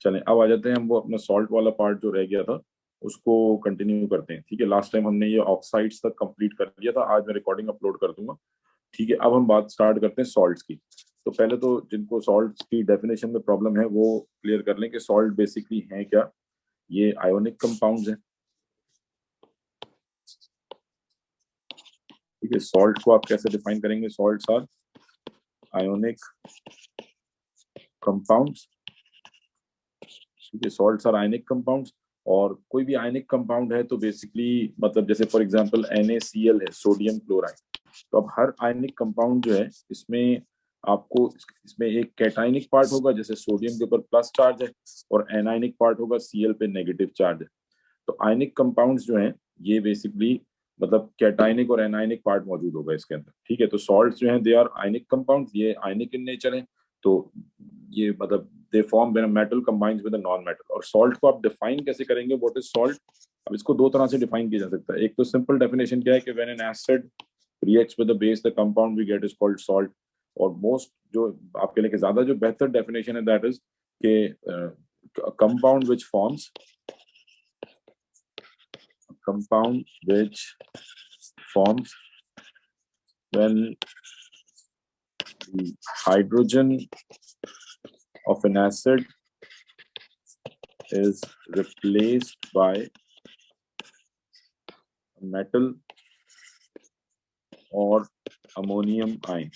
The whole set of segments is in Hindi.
चलें अब आ जाते हैं हम वो अपना सॉल्ट वाला पार्ट जो रह गया था उसको कंटिन्यू करते हैं। ठीक है, लास्ट टाइम हमने ये ऑक्साइड्स तक कंप्लीट कर लिया था, आज मैं रिकॉर्डिंग अपलोड कर दूंगा। ठीक है, अब हम बात स्टार्ट करते हैं सॉल्ट्स की। तो पहले तो जिनको सॉल्ट्स की डेफिनेशन में प्रॉब्लम है वो क्लियर कर लें कि सॉल्ट बेसिकली है क्या। ये आयोनिक कंपाउंड्स हैं। ठीक है, सॉल्ट को आप कैसे डिफाइन करेंगे? Salts are ionic compounds. ठीक है, सॉल्ट्स आर आयनिक कंपाउंड्स। और कोई भी आयनिक कंपाउंड है तो बेसिकली मतलब जैसे फॉर एग्जांपल NaCl है, सोडियम क्लोराइड। तो अब हर आयनिक कंपाउंड जो है इसमें आपको इसमें एक कैटाइनिक पार्ट होगा, जैसे सोडियम के ऊपर प्लस चार्ज है, और एनाइनिक पार्ट होगा, Cl पे नेगेटिव चार्ज है। तो आयनिक कंपाउंड्स जो हैं ये बेसिकली मतलब कैटाइनिक और एनाइनिक पार्ट मौजूद होगा इसके अंदर। ठीक है, तो सॉल्ट्स जो हैं दे आर आयनिक कंपाउंड्स, ये आयनिक इन नेचर है। तो ये मतलब they form when a metal combines with a non metal. और सॉल्ट को आप डिफाइन कैसे करेंगे, व्हाट इज सॉल्ट? अब इसको दो तरह से डिफाइन किया जा सकता है। एक तो सिंपल डेफिनेशन क्या है कि when an acid reacts with the base the compound we get is called salt. और मोस्ट जो आपके लिए ज्यादा जो बेहतर डेफिनेशन है दैट इज के compound which forms compound which forms when the hydrogen of an acid is replaced by a metal or ammonium ion.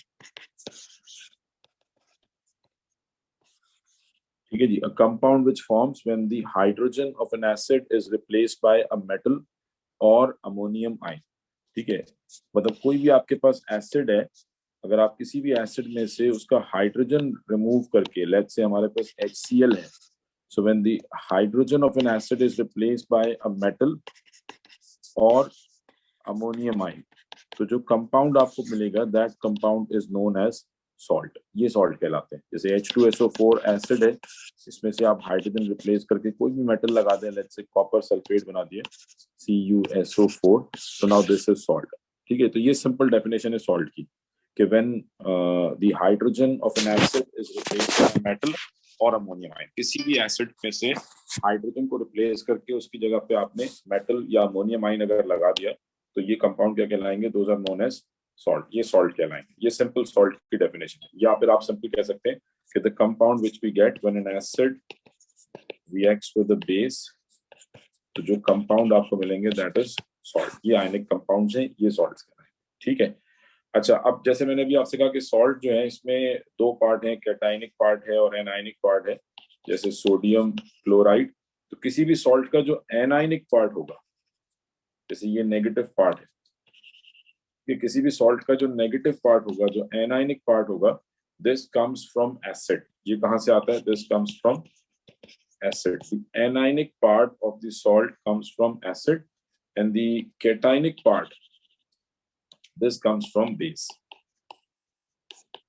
ठीक है जी, a compound which forms when the hydrogen of an acid is replaced by a metal और अमोनियम आयन। ठीक है, मतलब कोई भी आपके पास एसिड है, अगर आप किसी भी एसिड में से उसका हाइड्रोजन रिमूव करके, लेट्स से हमारे पास HCl है, so when the hydrogen of an acid is replaced by a metal और अमोनियम आयन, तो जो कंपाउंड आपको मिलेगा that compound is known as salt. ये सॉल्ट कहलाते हैं। जैसे H2SO4 एसिड है, इसमें से आप हाइड्रोजन रिप्लेस करके कोई भी मेटल लगा दें, लेट्स से कॉपर सल्फेट बना दिए CuSO4, तो नाउ दिस इज सॉल्ट। ठीक है, तो ये सिंपल डेफिनेशन है सॉल्ट की कि when the hydrogen of an acid is replaced by metal और अमोनियम आयन, किसी भी एसिड में से हाइड्रोजन को रिप्लेस करके उसकी जगह पे आपने मेटल या अमोनियम आयन अगर लगा दिया, तो ये कंपाउंड क्या कहलाएंगे? Those are known as salt. ये सॉल्ट कहलाएंगे। ये सिंपल सॉल्ट की डेफिनेशन है। या फिर आप सिंपल कह सकते हैं कि the compound which we get when an acid reacts with the base, तो जो कंपाउंड आपको मिलेंगे दैट इज सॉल्ट। ये आयनिक कंपाउंड्स हैं, ये सॉल्ट्स कहलाएंगे। ठीक है, अच्छा अब जैसे मैंने भी आपसे कहा कि सॉल्ट जो है इसमें दो पार्ट हैं, कैटाइनिक पार्ट है और एनाइनिक पार्ट है। जैसे सोडियम क्लोराइड, तो किसी भी सॉल्ट का जो एनाइनिक पार्ट होगा, जैसे ये नेगेटिव पार्ट है, कि किसी भी सॉल्ट का जो नेगेटिव पार्ट होगा, जो एनाइनिक पार्ट होगा, दिस कम्स फ्रॉम एसिड। ये कहां से आता है? This comes from acid. The anionic part of the salt comes from acid, and the cationic part, this comes from base.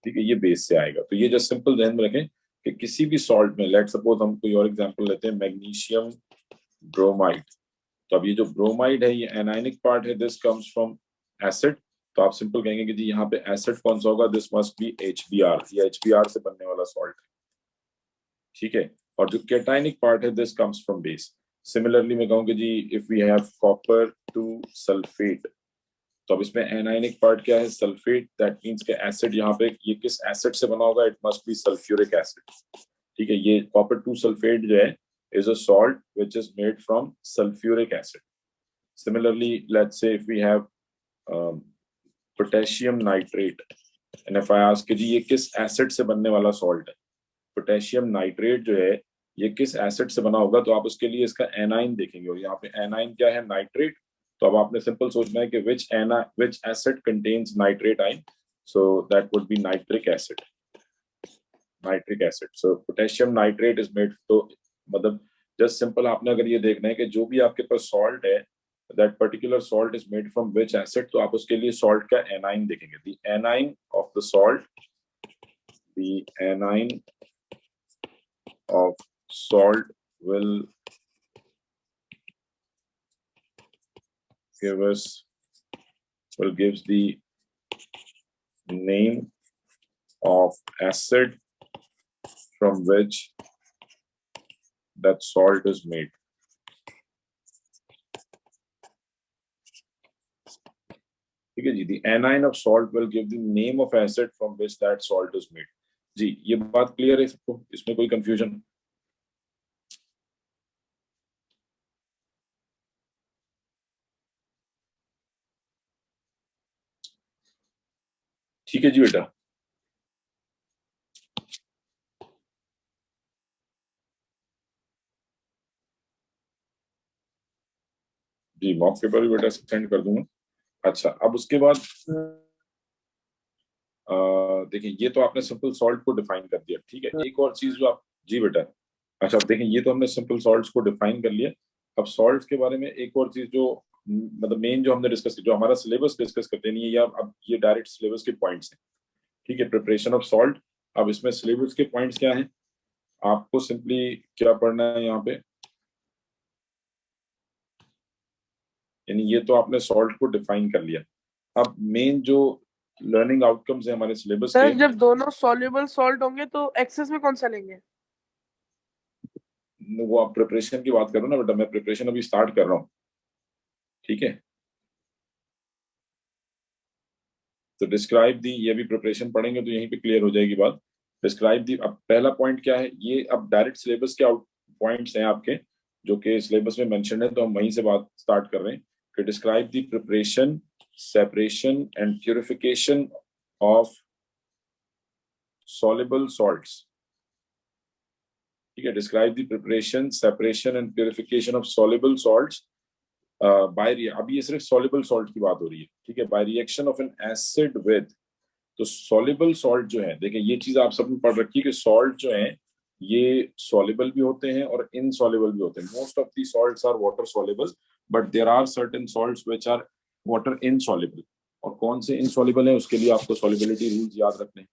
ठीक है, ये बेस से आएगा। तो ये जो सिंपल ध्यान में रखें कि किसी भी सॉल्ट में, लेट सपोज हम कोई और एग्जांपल लेते हैं, मैग्नीशियम ब्रोमाइड। तो अब ये जो ब्रोमाइड है ये एनाइनिक पार्ट है, दिस कम्स फ्रॉम एसिड। तो आप सिंपल कहेंगे कि जी यहाँ पे एसिड कौन सा होगा? This must be HBr। ये HBr से बनने वाला सॉल्ट है। ठीक है, और जो कैटाइनिक पार्ट है this comes from base. Similarly मैं कहूँगी जी if we have copper two sulphate, तो अब इसमें एनाइनिक पार्ट क्या है? सल्फेट। दैट मींस के एसिड यहाँ पे ये किस एसिड से बना होगा? It must be sulphuric acid. ठीक है, ये कॉपर टू सल्फेट जो है is a salt which is made from sulfuric acid. Similarly, let's say if we have potassium nitrate, and if I ask कि जी ये किस एसिड से बनने वाला सॉल्ट है? पोटेशियम नाइट्रेट जो है ये किस एसिड से बना होगा? तो आप उसके लिए इसका एनाइन देखेंगे, और यहाँ पे एनाइन क्या है? नाइट्रेट। तो अब आपने सिंपल सोचना है कि which acid contains nitrate ion, so that would be nitric acid. Nitric acid, so potassium nitrate is made. तो मतलब जस्ट सिंपल आपने अगर ये देखना है कि जो भी आपके पास सॉल्ट है that particular salt is made from which acid, तो आप उसके लिए सॉल्ट का एनाइन देखेंगे। The A9 of the salt, the A9 of salt will gives the name of acid from which that salt is made. ठीक है जी, the anion of salt will give the name of acid from which that salt is made. जी, ये बात क्लियर है सबको? इसमें कोई कंफ्यूजन? ठीक है जी बेटा। जी, मॉक पेपर भी बेटा सेंड कर दूंगा। अच्छा, अब उसके बाद देखिए, ये तो आपने सिंपल सॉल्ट को डिफाइन कर दिया। ठीक है, एक और चीज जो आप, जी बेटा, अच्छा देखिए, ये तो हमने सिंपल सॉल्ट्स को डिफाइन कर लिया। अब सॉल्ट्स के बारे में एक और चीज जो मतलब मेन जो हमने डिस्कस की, जो हमारा सिलेबस डिस्कस करते नहीं है, या अब ये डायरेक्ट सिलेबस के पॉइंट्स हैं। ठीक है, प्रिपरेशन ऑफ सॉल्ट। अब इसमें सिलेबस के पॉइंट्स क्या हैं, आपको सिंपली क्या पढ़ना है यहाँ पे, यानी ये तो आपने सॉल्ट को डिफाइन कर लिया। अब मेन जो लर्निंग आउटकम्स है हमारे सिलेबस के, सर जब दोनों सॉल्युबल सॉल्ट होंगे तो एक्सेस में कौन सा लेंगे? वो आप प्रिपरेशन की बात करो ना बेटा, मैं प्रिपरेशन अभी स्टार्ट कर रहा हूँ। ठीक है, तो डिस्क्राइब दी, ये भी प्रिपरेशन पढ़ेंगे तो यहीं पे क्लियर हो जाएगी बात। डिस्क्राइब दी, अब पहला पॉइंट क्या है, ये अब डायरेक्ट सिलेबस के आउट पॉइंट्स हैं आपके, जो कि सिलेबस में मेंशन है, तो हम वहीं से बात स्टार्ट कर रहे हैं कि describe the preparation, separation and purification of soluble salts. ठीक है, describe the preparation, separation and purification of soluble salts by, अभी ये सिर्फ soluble salt की बात हो रही है। ठीक है, by reaction of an acid with, तो soluble salt जो है, देखिए ये चीज आप सबने पढ़ रखी है कि salt जो है ये soluble भी होते हैं और insoluble भी होते हैं। Most of the salts are water soluble, but there are certain salts which are water insoluble। और कौन से insoluble है उसके लिए आपको solubility रूल्स याद रखने हैं।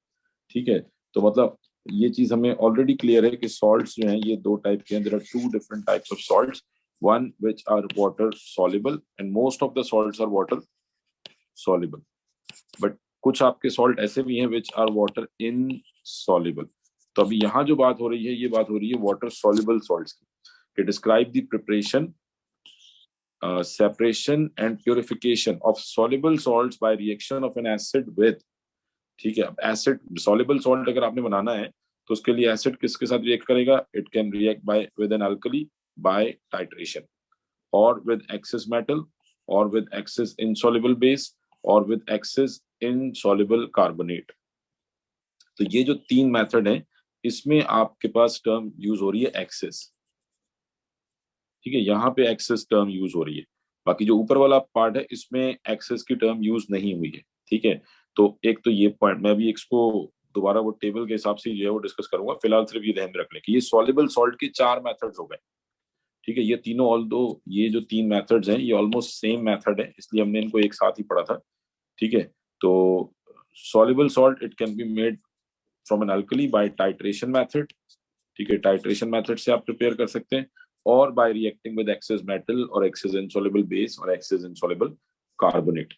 ठीक है, तो मतलब ये चीज हमें ऑलरेडी क्लियर है कि सॉल्ट्स जो हैं ये दो टाइप के हैं। There are two different types of salts, one which are water soluble and most of the salts are water soluble, but कुछ आपके सॉल्ट ऐसे भी हैं व्हिच आर वाटर इनसॉल्युबल। तो अभी यहाँ जो बात हो रही है, ये बात हो रही है वाटर सॉल्युबल सॉल्ट्स की, कि describe the preparation, separation and purification of soluble salts by reaction of an acid with. ठीक है, अब एसिड, सॉल्युबल सॉल्ट अगर आपने बनाना है तो उसके लिए एसिड किसके साथ रिएक्ट करेगा, it can react by with an alkali by titration, और विद एक्सेस मेटल, और विद एक्सेस इनसॉल्युबल बेस, और विद एक्सेस इनसॉल्युबल कार्बोनेट। तो ये जो तीन मेथड है, इसमें आपके पास टर्म यूज हो रही है एक्सेस। ठीक है, यहाँ पे एक्सेस टर्म यूज हो रही है, बाकी जो ऊपर वाला पार्ट है इसमें एक्सेस की टर्म यूज नहीं हुई है। ठीक है, तो एक तो ये पॉइंट मैं अभी इसको दोबारा वो टेबल के हिसाब से जो है वो डिस्कस करूंगा। फिलहाल सिर्फ ये ध्यान में रख लें कि ये सॉल्युबल सॉल्ट के चार मेथड्स हो गए। ठीक है, ये तीनों, ऑल्दो ये जो तीन मेथड्स हैं ये ऑलमोस्ट सेम मेथड है, इसलिए हमने इनको एक साथ ही पढ़ा था। ठीक है, तो soluble salt it can be made from an alkali by titration method. ठीक है, टाइट्रेशन मेथड से आप प्रिपेयर कर सकते हैं, और by reacting with excess metal और एक्सेस इनसॉल्युबल बेस और एक्सेस इनसॉल्युबल कार्बोनेट।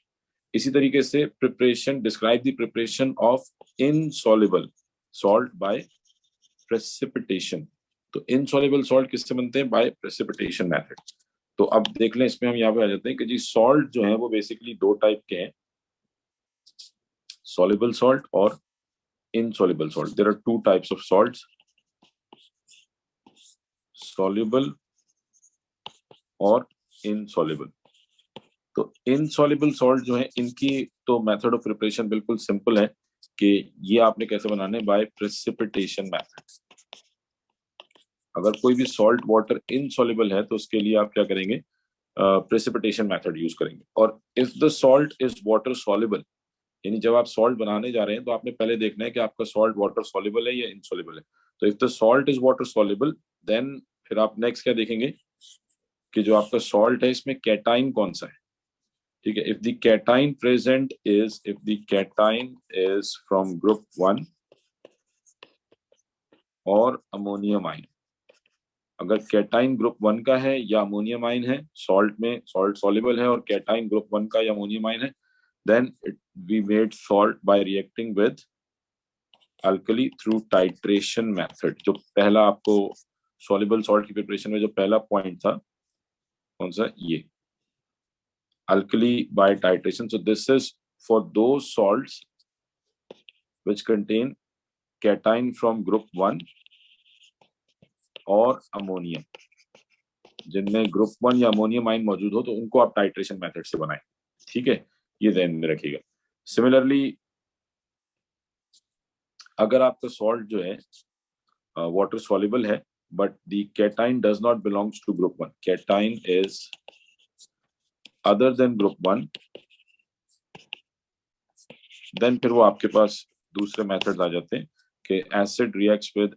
इसी तरीके से preparation, describe the preparation of insoluble salt by precipitation. तो इनसॉल्युबल सॉल्ट किससे बनते हैं, बाय प्रेसिपिटेशन मेथड। तो अब देख लें, इसमें हम यहाँ पे आ जाते हैं कि जी सॉल्ट जो है वो बेसिकली दो टाइप के हैं, सॉल्युबल सॉल्ट और insoluble salt. There are two types of salts, soluble और इनसॉल्युबल। तो इनसॉल्युबल सॉल्ट जो है इनकी तो मेथड ऑफ प्रिपरेशन बिल्कुल सिंपल है कि ये आपने कैसे बनाने, बाय प्रेसिपिटेशन मेथड। अगर कोई भी सॉल्ट वाटर इनसॉल्युबल है तो उसके लिए आप क्या करेंगे, प्रेसिपिटेशन मेथड यूज करेंगे। और if the salt is water soluble, यानी जब आप सॉल्ट बनाने जा रहे हैं तो आपने पहले देखना है कि आपका सॉल्ट वाटर सॉल्युबल है या इनसॉल्युबल है। तो if the salt is water soluble, then फिर आप नेक्स्ट क्या देखेंगे कि जो आपका सॉल्ट है इसमें कैटाइन कौन सा है। ठीक है, if the cation present is, if the cation is from group 1 और अमोनियम आइन, अगर कैटाइन ग्रुप 1 का है या अमोनियम आइन है, सॉल्ट में सॉल्ट सॉल्युबल है और कैटाइन ग्रुप 1 का या अमोनियम आइन है, then it we made salt by reacting with alkali through titration method. जो पहला आपको सॉल्युबल सॉल्ट की प्रिपरेशन में जो पहला पॉइंट था कौन सा, ये alkali by titration. So this is for those salts which contain cation from group 1 और अमोनियम, जिनमें ग्रुप 1 या अमोनियम आयन मौजूद हो तो उनको आप टाइट्रेशन मेथड से बनाएं। ठीक है, ये ध्यान में रखिएगा। सिमिलरली अगर आपका सॉल्ट जो है वाटर सॉल्युबल है but the cation does not belongs to group 1, cation is other than group 1, then फिर वो आपके पास दूसरे मेथड्स आ जाते हैं कि acid reacts with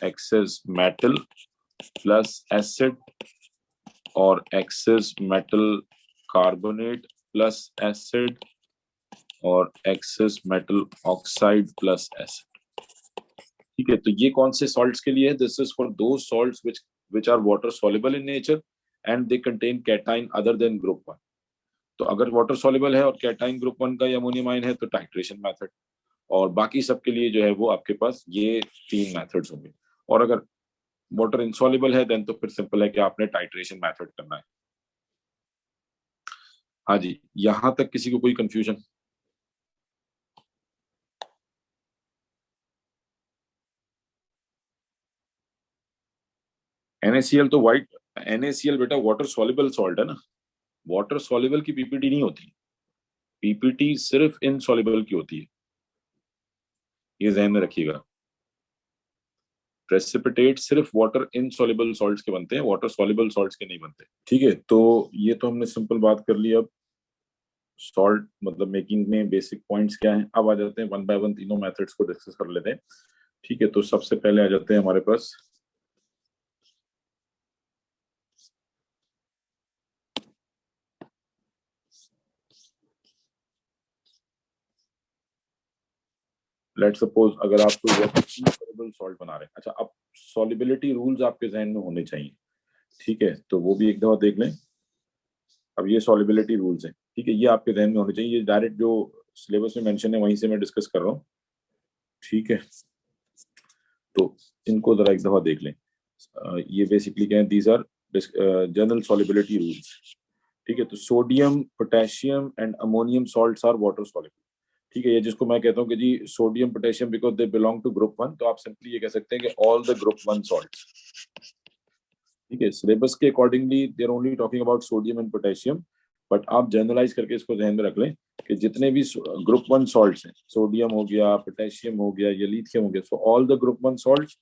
excess metal plus acid और excess metal carbonate plus acid और excess metal oxide plus acid. ठीक है, तो ये कौन से सॉल्ट्स के लिए है? This is for those salts which are water soluble in nature and they contain cation other than group 1. तो अगर वाटर सॉल्युबल है और कैटाइन ग्रुप 1 का या अमोनियम आयन है तो टाइट्रेशन मेथड, और बाकी सबके लिए जो है वो आपके पास ये 3 मेथड्स होंगे। और अगर वाटर इनसॉल्युबल है देन तो फिर सिंपल है कि आपने टाइट्रेशन मेथड करना है। हाँ जी, यहां तक किसी को कोई कंफ्यूजन? NaCl तो वाइट, NaCl बेटा वाटर सॉल्युबल सॉल्ट है ना, वाटर सॉल्युबल की पीपीटी नहीं होती, पीपीटी सिर्फ इनसॉल्युबल की होती है, ये ध्यान में रखिएगा। प्रेसिपिटेट सिर्फ वाटर इनसॉल्युबल सॉल्ट्स के बनते हैं, वाटर सॉल्युबल सॉल्ट्स के नहीं बनते। ठीक है, तो ये तो हमने सिंपल बात कर ली। अब सॉल्ट मतलब मेकिंग में बेसिक पॉइंट्स क्या हैं, अब आ जाते हैं वन बाय वन तीनों मेथड्स को डिस्कस कर लेते हैं। ठीक है, तो सबसे पहले आ जाते हैं हमारे पास लेट सपोज अगर आप कोई वाटर सॉल्ट बना रहे हैं। अच्छा, अब सॉल्युबिलिटी रूल्स आपके जहन में होने चाहिए। ठीक है, तो वो भी एक दफा देख लें। अब ये सॉल्युबिलिटी रूल्स हैं, ठीक है, ये आपके जहन में होने चाहिए। ये डायरेक्ट जो सिलेबस में मेंशन है वहीं से मैं डिस्कस कर रहा हूँ। ठीक है, तो इनको जरा एक दफा देख लें। ये बेसिकली क्या है, these are general solubility rules. ठीक है, तो sodium, potassium and ammonium salts are water soluble. ठीक है, ये जिसको मैं कहता हूँ कि जी sodium potassium because they belong to group 1, तो आप सिंपली ये कह सकते हैं कि ऑल द ग्रुप 1 सॉल्ट्स। ठीक है, सिलेबस के accordingly they are only talking about sodium and potassium, but आप जनरलाइज करके इसको ध्यान में रख लें कि जितने भी ग्रुप 1 सॉल्ट्स हैं, सोडियम हो गया, पोटेशियम हो गया या लिथियम हो गया, so all the group 1 salts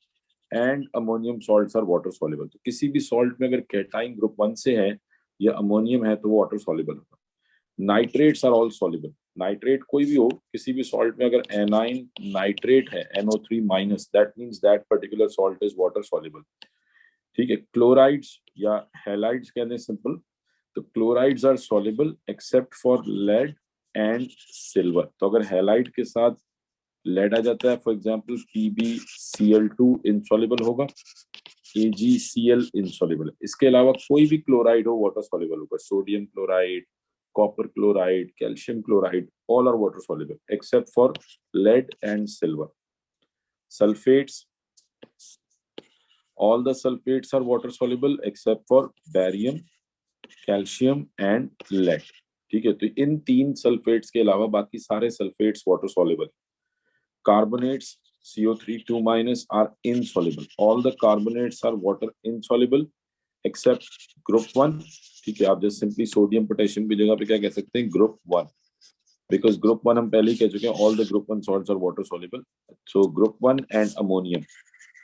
and ammonium salts are water soluble. तो किसी भी सॉल्ट में अगर कैटाइन ग्रुप 1 से है या अमोनियम है तो वो वाटर सॉल्युबल होगा। Nitrates are all soluble, nitrate कोई भी हो किसी भी सॉल्ट में अगर एनाइन नाइट्रेट है NO3 minus, that means that particular salt is water soluble. ठीक है, क्लोराइड्स या हैलाइड्स कहते हैं सिंपल, तो chlorides are soluble except for lead and silver. तो अगर हैलाइड के साथ लेड आ जाता है, फॉर एग्जांपल PbCl2 इनसॉल्युबल होगा, AgCl इनसॉल्युबल है। इसके अलावा कोई भी क्लोराइड हो वाटर सॉल्युबल होगा, sodium chloride, copper chloride, calcium chloride, all are water soluble except for lead and silver. Sulphates, all the sulfates are water soluble except for barium, calcium and lead. ठीक है, तो इन 3 सल्फेट्स के अलावा बाकी सारे sulphates water soluble. Carbonates CO3 2 minus are insoluble, all the carbonates are water insoluble except group 1। ठीक है, आप जस्ट सिंपली सोडियम पोटेशियम की जगह पे क्या कह सकते हैं, ग्रुप 1, बिकॉज ग्रुप 1 हम पहले ही कह चुके हैं all the group 1 salts are water soluble. So group 1 and ammonium,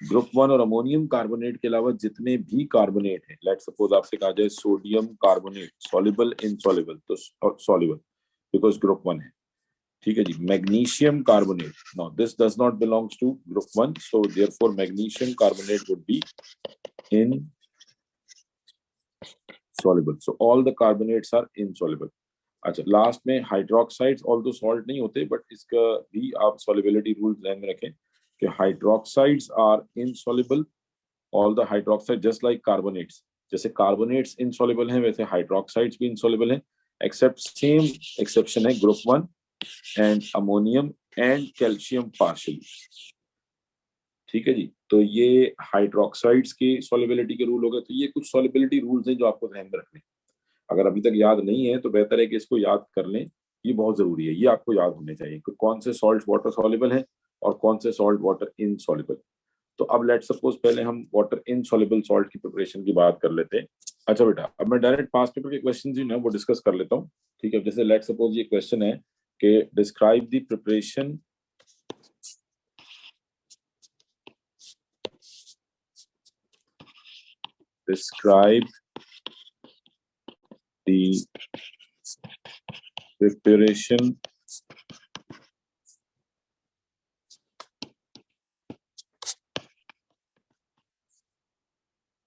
group 1 और अमोनियम कार्बोनेट के अलावा जितने भी कार्बोनेट हैं, लेट सपोज आपसे कहा जाए सोडियम कार्बोनेट सॉल्युबल इनसॉल्युबल, तो सॉल्युबल बिकॉज ग्रुप 1 है। ठीक है जी, magnesium carbonate, now this does not belongs to group 1, so therefore magnesium carbonate would be insoluble, so all the carbonates are insoluble. अच्छा, लास्ट में हाइड्रोक्साइड्स ऑल तो सॉल्ट नहीं होते बट इसका भी आप सॉल्युबिलिटी रूल ध्यान में रखें कि hydroxides are insoluble, all the hydroxide just like carbonates, जैसे कार्बोनेट्स इनसॉल्युबल हैं वैसे हाइड्रोक्साइड्स भी इनसॉल्युबल हैं, एक्सेप्ट सेम एक्सेप्शन है group 1 and ammonium and calcium partially. ठीक है जी। तो ये हाइड्रोक्साइड्स की सॉलिबिलिटी के रूल हो गए। तो ये कुछ सॉलिबिलिटी रूल्स हैं जो आपको ध्यान में रखने हैं। अगर अभी तक याद नहीं है तो बेहतर है कि इसको याद कर लें। ये बहुत जरूरी है, ये आपको याद होने चाहिए कि कौन से सॉल्ट वाटर सॉल्युबल है और कौन से सॉल्ट वाटर इनसॉल्युबल। तो अब लेट सपोज पहले हम वाटर इनसॉल्युबल सॉल्ट की प्रिपरेशन की बात कर लेते हैं। अच्छा बेटा, अब मैं डायरेक्ट पास्ट पेपर के क्वेश्चन जो है वो डिस्कस कर लेता हूँ। ठीक है, जैसे लेट सपोज ये क्वेश्चन है कि describe the preparation describe the preparation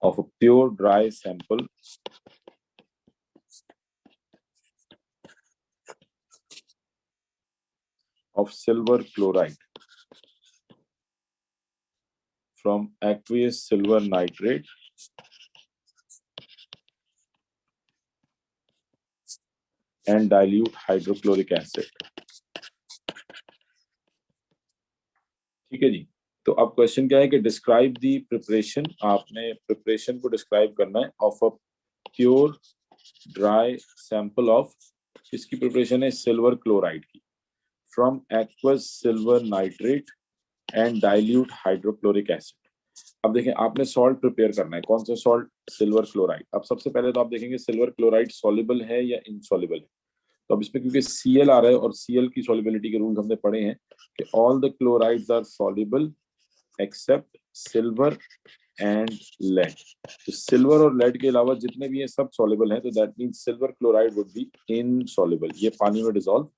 of a pure dry sample of silver chloride from aqueous silver nitrate and dilute hydrochloric acid। ठीक है जी। तो अब क्वेश्चन क्या है कि डिस्क्राइब दी प्रिपरेशन, आपने प्रिपरेशन को डिस्क्राइब करना है of a pure dry sample of, किसकी प्रिपरेशन है, सिल्वर क्लोराइड की, from aqueous silver nitrate and dilute hydrochloric acid. अब देखें, आपने सॉल्ट प्रिपेयर करना है, कौन सा सॉल्ट, सिल्वर क्लोराइड। अब सबसे पहले तो आप देखेंगे सिल्वर क्लोराइड सॉल्युबल है या इनसॉल्युबल है। तो अब इसमें क्योंकि Cl आ रहा है और Cl की सॉल्युबिलिटी के रूल्स हमने पढ़े हैं कि all the chlorides are soluble except silver and lead. तो सिल्वर और लेड के अलावा जितने भी ये सब सॉल्युबल हैं, तो that means silver chloride would be insoluble, ये पानी में डिसॉल्व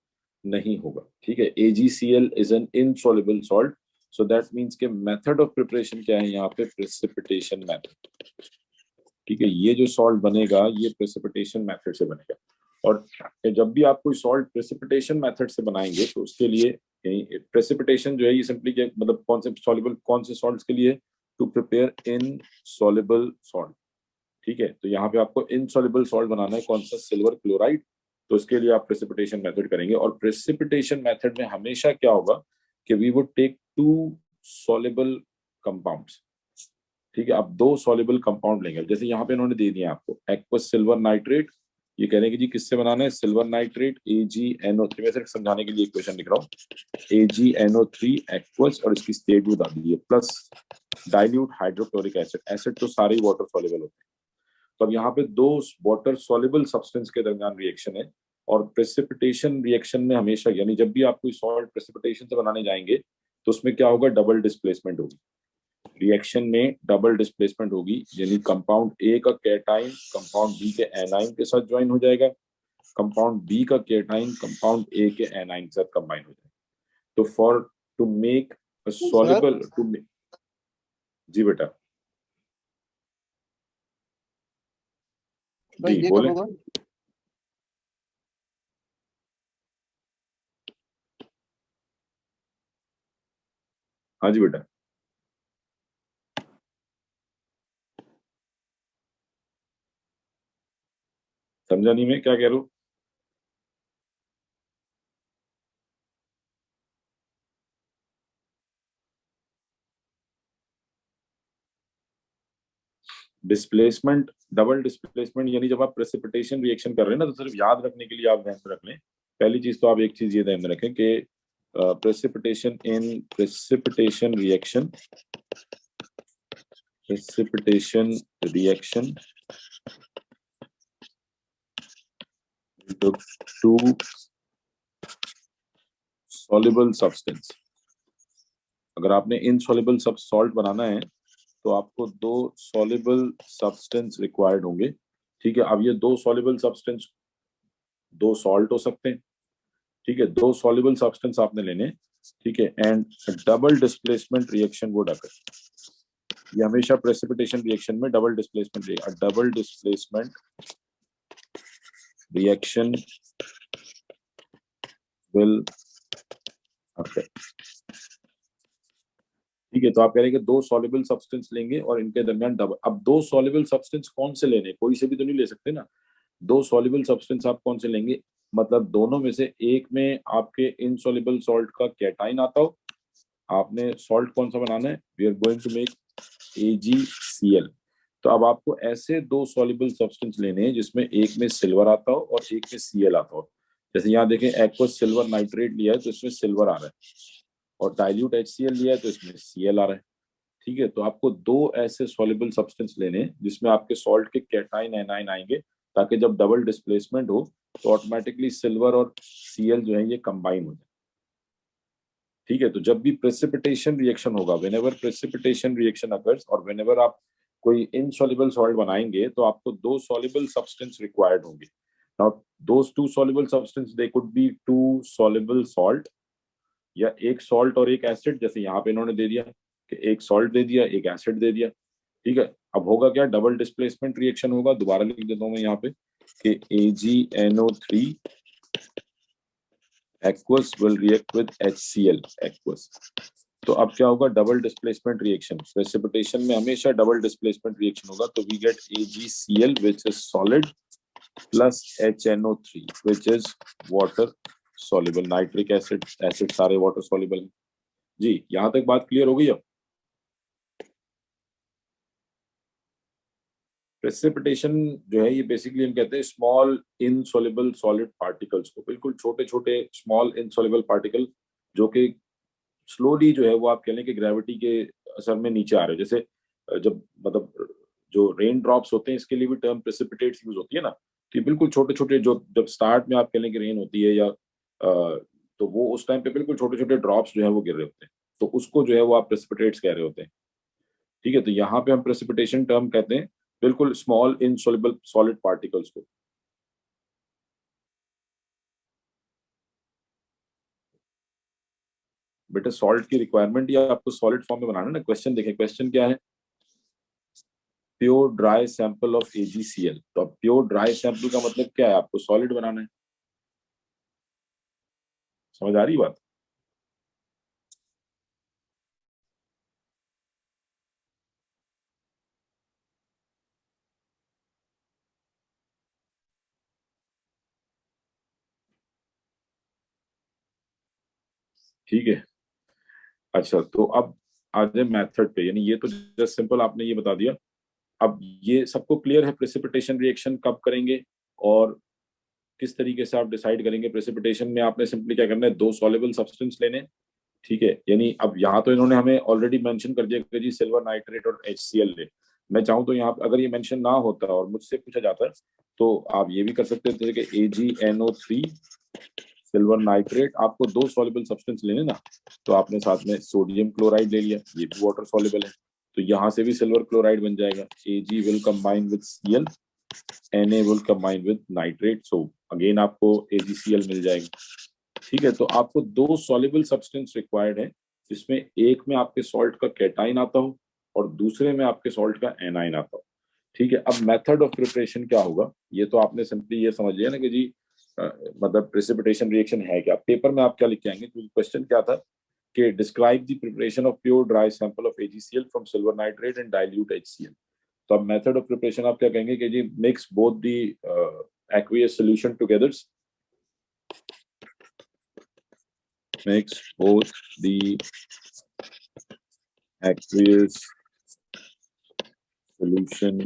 नहीं होगा। ठीक है, AgCl is an insoluble salt. So that means के मेथड ऑफ प्रिपरेशन क्या है यहाँ पे, प्रेसिपिटेशन मेथड। ठीक है, ये जो सॉल्ट बनेगा ये प्रेसिपिटेशन मेथड से बनेगा। और जब भी आप कोई सॉल्ट प्रेसिपिटेशन मेथड से बनाएंगे तो उसके लिए प्रेसिपिटेशन जो है ये सिंपली क्या मतलब, कौन से सॉल्युबल, कौन से सॉल्ट्स के लिए, to prepare insoluble salt. ठीक है, तो यहाँ पे आपको इनसॉल्युबल सॉल्ट बनाना है, कौन सा, सिल्वर क्लोराइड। तो इसके लिए आप प्रेसिपिटेशन मेथड करेंगे और प्रेसिपिटेशन मेथड में हमेशा क्या होगा कि we would take two soluble compounds. ठीक है, आप दो सॉल्युबल कंपाउंड लेंगे। जैसे यहाँ पे इन्होंने दे दिया आपको एक्वस सिल्वर नाइट्रेट, ये कह रहे हैं कि जी किससे बनाना है, सिल्वर नाइट्रेट AgNO3। मैं सिर्फ समझाने के लिए क्वेश्चन लिख रहा हूँ, AgNO3 एक्वस, और इसकी स्टेट बता दीजिए, plus dilute hydrochloric acid. Acid तो सारे ही वाटर सॉल्युबल होते हैं। तो अब यहाँ पे दो वाटर सॉल्युबल सब्सटेंस के दरमियान रिएक्शन है। और प्रेसिपिटेशन रिएक्शन में हमेशा, यानी जब भी आप कोई सॉल्ट प्रेसिपिटेशन से बनाने जाएंगे तो उसमें क्या होगा, डबल डिस्प्लेसमेंट होगी। रिएक्शन में डबल डिस्प्लेसमेंट होगी, यानी कंपाउंड ए का कैटाइन कंपाउंड बी के एनाइन के साथ ज्वाइन हो जाएगा, कंपाउंड बी का कैटाइन कंपाउंड ए के एनाइन के साथ कंबाइन हो जाएगा। तो for to make sure soluble two, जी बेटा, भाई जी ये कब बोले। होगा? हाँ जी बेटा, समझा नहीं मैं क्या कह रहा हूँ। डिस्प्लेसमेंट, डबल डिस्प्लेसमेंट, यानी जब आप प्रेसिपिटेशन रिएक्शन कर रहे हैं ना, तो सिर्फ याद रखने के लिए आप ध्यान में रख लें। पहली चीज तो आप एक चीज ये ध्यान में रखें कि precipitation reaction, precipitation reaction into two soluble substance। अगर आपने इनसॉल्युबल सब सॉल्ट बनाना है तो आपको दो सॉल्युबल सब्सटेंस रिक्वायर्ड होंगे। ठीक है, अब ये दो सॉल्युबल सब्सटेंस, दो सॉल्ट हो सकते हैं। ठीक है, दो सॉल्युबल सब्सटेंस आपने लेने। ठीक है, and double displacement reaction would अकर। ये हमेशा प्रेसिपिटेशन रिएक्शन में double displacement reaction will occur. ठीक है, तो आप कह रहे हैं कि दो सॉल्युबल सब्सटेंस लेंगे और इनके दरमियान डबल। अब दो सॉल्युबल सब्सटेंस कौन से लेने, कोई से भी तो नहीं ले सकते ना। दो सॉल्युबल सब्सटेंस आप कौन से लेंगे, मतलब दोनों में से एक में आपके इनसॉल्युबल सॉल्ट का कैटाइन आता हो आपने सॉल्ट कौन सा बनाना है, we are going to make AgCl। तो अब आपको ऐसे दो सॉल्युबल सब्सटेंस लेने हैं जिसमें एक में सिल्वर आता हो और एक में Cl आता हो। जैसे यहाँ देखें एक्वस सिल्वर नाइट्रेट लिया है तो इसमें सिल्वर आ रहा है, और डाइल्यूट HCl लिया है तो इसमें Cl आ रहा है। ठीक है, तो आपको दो ऐसे सॉल्युबल सब्सटेंस लेने हैं जिसमें आपके सॉल्ट के कैटाइन एनाइन आएंगे, ताकि जब डबल डिस्प्लेसमेंट हो तो ऑटोमेटिकली सिल्वर और Cl जो है ये कंबाइन हो जाए। ठीक है, तो जब भी प्रेसिपिटेशन रिएक्शन होगा, व्हेनेवर प्रेसिपिटेशन रिएक्शन अकर्स और व्हेनेवर आप कोई इनसॉल्युबल सॉल्ट बनाएंगे तो आपको दो सॉल्युबल सब्सटेंस रिक्वायर्ड होंगे। Now those two soluble substance they could be two soluble salt, या एक सॉल्ट और एक एसिड, जैसे यहाँ पे इन्होंने दे दिया कि एक सॉल्ट दे दिया एक एसिड दे दिया। ठीक है, अब होगा क्या, डबल डिस्प्लेसमेंट रिएक्शन होगा। दोबारा लिख देता हूँ मैं यहाँ पे कि AgNO3 aqueous will react with HCl aqueous। तो अब क्या होगा, डबल डिस्प्लेसमेंट रिएक्शन, प्रेसिपिटेशन में हमेशा डबल डिस्प्लेसमेंट रिएक्शन होगा, तो we get AgCl which is solid plus HNO3 which is water soluble। Nitric acid acid सारे वाटर सॉल्युबल हैं। जी, यहां तक बात क्लियर हो गई। अब प्रेसिपिटेशन जो है ये बेसिकली हम कहते हैं स्मॉल इनसॉल्युबल सॉलिड पार्टिकल्स को, बिल्कुल छोटे छोटे स्मॉल इनसॉल्युबल पार्टिकल जो कि स्लोली जो है वो आप कह लें कि ग्रेविटी के असर में नीचे आ रहे हो। जैसे जब मतलब जो रेन ड्रॉप्स होते हैं इसके लिए भी टर्म प्रेसिपिटेट्स यूज होती है ना, तो ये बिल्कुल छोटे छोटे, जो जब स्टार्ट में आप कह लें कि रेन होती है या तो वो उस टाइम पे बिल्कुल छोटे छोटे ड्रॉप्स जो है वो गिर रहे होते हैं, तो उसको जो है वो आप प्रेसिपिटेट्स कह रहे होते हैं। ठीक है, तो यहाँ पे हम प्रेसिपिटेशन टर्म कहते हैं बिल्कुल स्मॉल इनसॉल्युबल सॉलिड पार्टिकल्स को। बेटा सॉल्ट की रिक्वायरमेंट या आपको सॉलिड फॉर्म में बनाना है ना। क्वेश्चन देखें, क्वेश्चन क्या है, pure dry sample of AgCl। तो अब प्योर ड्राई सैंपल का मतलब क्या है, आपको सॉलिड बनाना है। समझ आ रही बात। ठीक है, अच्छा तो अब आ जाए मेथड पे, यानी ये तो जस्ट सिंपल आपने ये बता दिया। अब ये सबको क्लियर है प्रेसिपिटेशन रिएक्शन कब करेंगे और किस तरीके से आप डिसाइड करेंगे। प्रेसिपिटेशन में आपने सिंपली क्या करना है, दो सॉल्युबल सब्सटेंस लेने। ठीक है, यानी अब यहाँ तो इन्होंने हमें ऑलरेडी मेंशन कर दिया कि जी सिल्वर नाइट्रेट और HCl ले। मैं चाहूँ तो यहाँ अगर ये मेंशन ना होता और मुझसे पूछा जाता तो आप ये भी कर सकते थे कि AgNO3 सिल्वर नाइट्रेट, आपको दो सॉल्युबल सब्सटेंस लेने ना, तो आपने साथ में सोडियम क्लोराइड ले लिया, ये भी वाटर सॉल्युबल है, तो यहाँ से भी सिल्वर क्लोराइड बन जाएगा। Ag will combine with Cl, Na will combine with nitrate, so again आपको AgCl मिल जाएगा। ठीक है, तो आपको दो सॉल्युबल सब्सटेंस रिक्वायर्ड है जिसमें एक में आपके सॉल्ट का कैटाइन आता हो और दूसरे में आपके सॉल्ट का एनाइन आता हो। ठीक है, अब मेथड ऑफ प्रिपरेशन क्या होगा, ये तो आपने सिंपली ये समझ लिया ना कि जी मतलब प्रेसिपिटेशन रिएक्शन है क्या। पेपर में आप क्या लिख के आएंगे, क्योंकि क्वेश्चन क्या था कि describe the preparation of pure dry sample of AgCl from silver nitrate and dilute HCl। तो अब मेथड ऑफ प्रिपरेशन आप क्या कहेंगे कि जी mix both the aqueous solution together, mix both the aqueous solution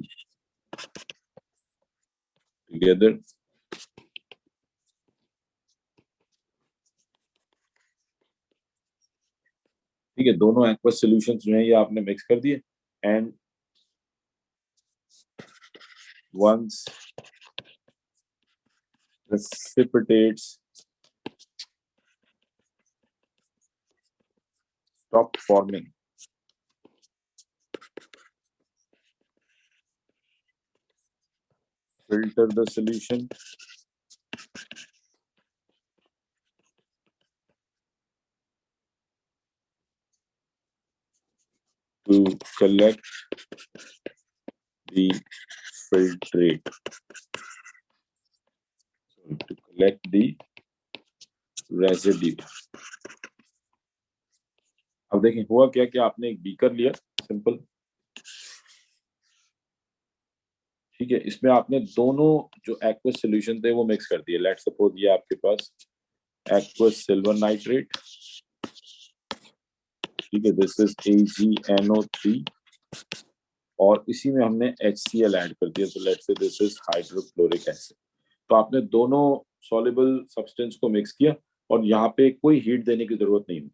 together। ठीक है, दोनों एक्वस सॉल्यूशंस जो है ये आपने मिक्स कर दिए, and once precipitates stop forming, filter the solution to collect the filtrate, to collect the residue। अब देखें हुआ क्या कि आपने एक बीकर लिया सिंपल। ठीक है, इसमें आपने दोनों जो एक्वस सॉल्यूशन थे वो मिक्स कर दिए। लेट्स सपोज ये आपके पास एक्वस सिल्वर नाइट्रेट ठीक है, दिस इज AgNO3 और इसी में हमने HCl ऐड कर दिया, तो let's say this is hydrochloric acid. तो आपने दोनों सॉल्युबल सब्सटेंस को मिक्स किया और यहाँ पे कोई हीट देने की जरूरत नहीं होती,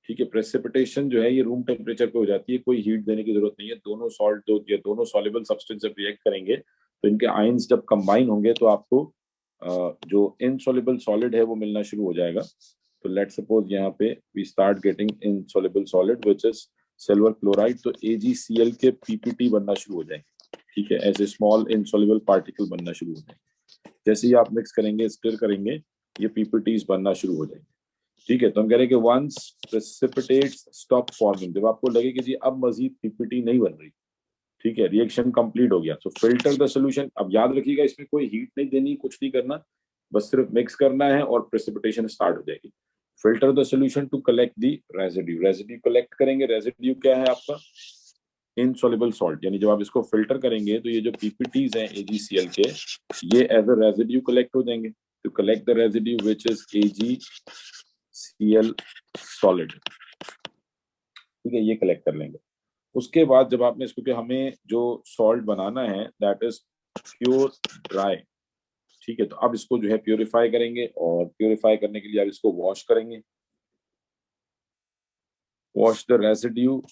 ठीक है। प्रेसिपिटेशन जो है ये रूम टेम्परेचर पे हो जाती है, कोई हीट देने की जरूरत नहीं है। दोनों सॉल्ट दो या दोनों सॉल्युबल सब्सटेंस जब रिएक्ट करेंगे तो इनके आयंस जब कंबाइन होंगे तो आपको जो इनसॉल्युबल सॉलिड है वो मिलना शुरू हो जाएगा। तो लेट सपोज यहाँ पे we start getting insoluble solid which is silver chloride, तो AgCl के PPT बनना शुरू हो जाएंगे, ठीक है, as a small insoluble particle बनना शुरू हो जाएंगे। जैसे ही आप मिक्स करेंगे, स्टिर करेंगे, ये PPTs बनना शुरू हो जाएंगे, ठीक है। तो हम कह रहे हैं कि वंस प्रेसिपिटेट्स स्टॉप फॉर्मिंग, जब आपको लगे कि जी अब मजीद PPT नहीं बन रही, ठीक है, रिएक्शन कंप्लीट हो गया, तो फिल्टर द सोल्यूशन। अब याद रखिएगा इसमें कोई हीट नहीं देनी, कुछ नहीं करना, बस सिर्फ मिक्स करना है और प्रेसिपिटेशन स्टार्ट हो जाएगी। Filter the solution to collect the residue, residue collect करेंगे। रेजिड्यू क्या है आपका? इनसॉल्युबल सॉल्ट, यानी जब आप इसको फिल्टर करेंगे तो ये जो PPTs हैं AgCl के, ये एज अ रेजिड्यू कलेक्ट हो जाएंगे। To collect the residue which is AgCl solid, ठीक है, ये कलेक्ट कर लेंगे। उसके बाद जब आपने इसको, कि हमें जो सॉल्ट बनाना है दैट इज प्योर ड्राई, ठीक है, तो अब इसको जो है प्योरीफाई करेंगे और प्योरीफाई करने के लिए आप इसको वॉश करेंगे। वॉश द रेसिड्यू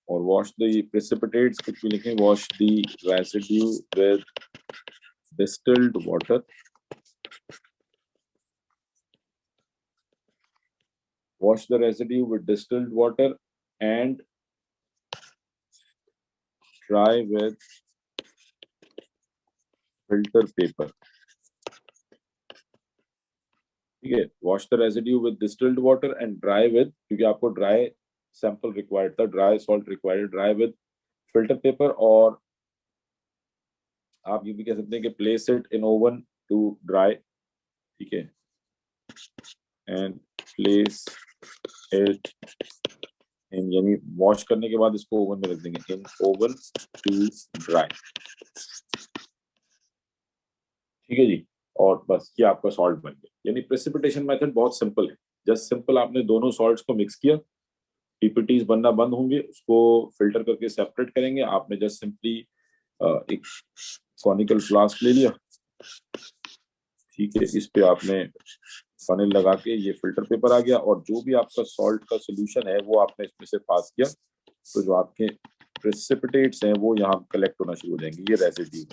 और वॉश द प्रेसिपिटेट्स, कुछ भी लिखें, wash the residue with distilled water, wash the residue with distilled water and dry with filter paper, ठीक है। Wash the residue with distilled water and dry with, क्योंकि आपको ड्राई सैंपल रिक्वायर्ड था, dry salt required, dry with filter paper. और आप ये भी कह सकते हैं कि place it in oven to dry, ठीक है, एंड प्लेस इट इन, यानी वॉश करने के बाद इसको ओवन में रख देंगे, इन ओवन टू ड्राई, ठीक है जी। और बस ये आपका सॉल्ट बन गया। यानी प्रेसिपिटेशन मेथड बहुत सिंपल है, जस्ट सिंपल आपने दोनों सॉल्ट्स को मिक्स किया, PPTs बनना बंद होंगे, उसको फिल्टर करके सेपरेट करेंगे। आपने जस्ट सिंपली एक कॉनिकल फ्लास्क ले लिया, ठीक है, इस पे आपने फनेल लगा के ये फिल्टर पेपर आ गया और जो भी आपका सॉल्ट का सोल्यूशन है वो आपने इसमें से पास किया, तो जो आपके प्रेसिपिटेट्स हैं वो यहाँ कलेक्ट होना शुरू हो जाएंगे, ये रेसिड्यू।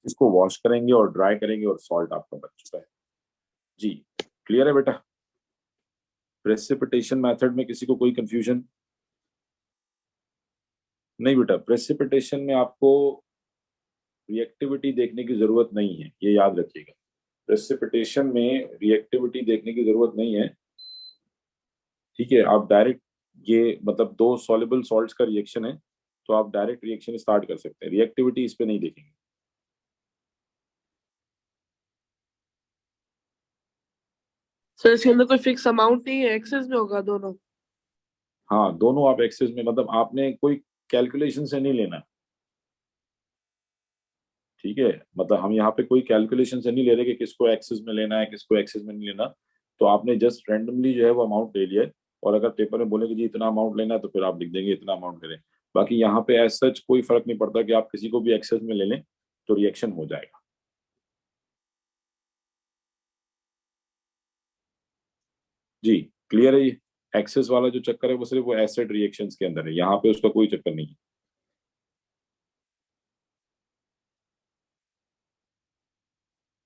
इसको वॉश करेंगे और ड्राई करेंगे और सॉल्ट आपका बन चुका है जी। क्लियर है बेटा? प्रेसिपिटेशन मेथड में किसी को कोई कंफ्यूजन नहीं? बेटा प्रेसिपिटेशन में आपको रिएक्टिविटी देखने की जरूरत नहीं है, ये याद रखिएगा। प्रेसिपिटेशन में रिएक्टिविटी देखने की जरूरत नहीं है, ठीक है। आप डायरेक्ट, ये मतलब दो सॉल्युबल सॉल्ट्स का रिएक्शन है, तो आप डायरेक्ट रिएक्शन स्टार्ट कर सकते हैं, रिएक्टिविटी इस पे नहीं देखेंगे। सर इसके अंदर कोई फिक्स अमाउंट नहीं है, एक्सेस में होगा दोनों? हाँ, दोनों आप एक्सेस में, मतलब आपने कोई कैलकुलेशन से नहीं लेना, ठीक है। मतलब हम यहाँ पे कोई कैलकुलेशन से नहीं ले रहे कि किसको एक्सेस में लेना है, किसको एक्सेस में नहीं लेना। तो आपने जस्ट रैंडमली जो है वो अमाउंट ले लिया है, और अगर पेपर में बोले कि जी इतना अमाउंट लेना है तो फिर आप लिख देंगे इतना अमाउंट ले लें। बाकी यहाँ पे एज सच कोई फर्क नहीं पड़ता कि आप किसी को भी एक्सेस में ले लें तो रिएक्शन हो जाएगा। जी क्लियर है? ये एक्सेस वाला जो चक्कर है वो सिर्फ वो एसिड रिएक्शंस के अंदर है, यहाँ पे उसका कोई चक्कर नहीं है।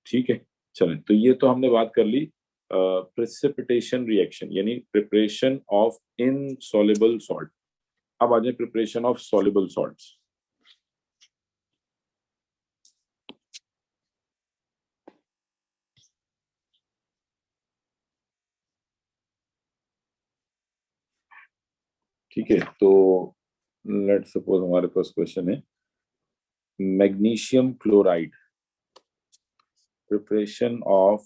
ठीक है, चलें, तो ये तो हमने बात कर ली प्रेसिपिटेशन रिएक्शन यानी प्रिपरेशन ऑफ इनसॉल्युबल सॉल्ट। अब आ जाए प्रिपरेशन ऑफ सॉल्युबल सॉल्ट्स। ठीक है, तो लेट्स सपोज हमारे पास क्वेश्चन है magnesium chloride, preparation of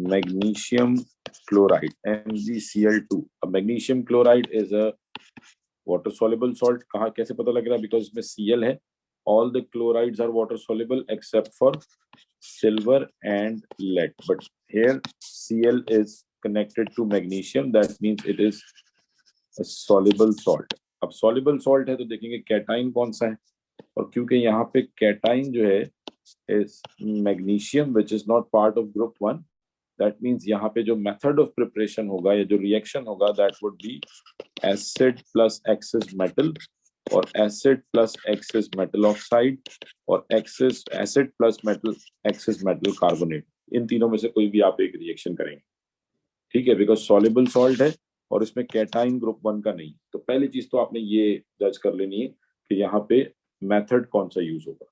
magnesium chloride MgCl2। अब magnesium chloride is a water soluble salt. कहा कैसे पता लग रहा है? बिकॉज इसमें Cl है all the chlorides are water soluble except for silver and lead, but here Cl is connected to magnesium, that means it is a soluble salt. अब soluble salt है तो देखेंगे कैटाइन कौन सा है, और क्योंकि यहाँ पे कैटाइन जो है is magnesium which is not part of group 1, that means यहाँ पे जो method of preparation होगा या जो reaction होगा that would be acid plus excess metal और acid plus excess metal oxide और excess acid plus metal excess metal carbonate, इन तीनों में से कोई भी आप एक रिएक्शन करेंगे, ठीक है, बिकॉज सॉल्युबल सॉल्ट है और इसमें कैटाइन ग्रुप 1 का नहीं। तो पहली चीज तो आपने ये जज कर लेनी है कि यहाँ पे मेथड कौन सा यूज होगा,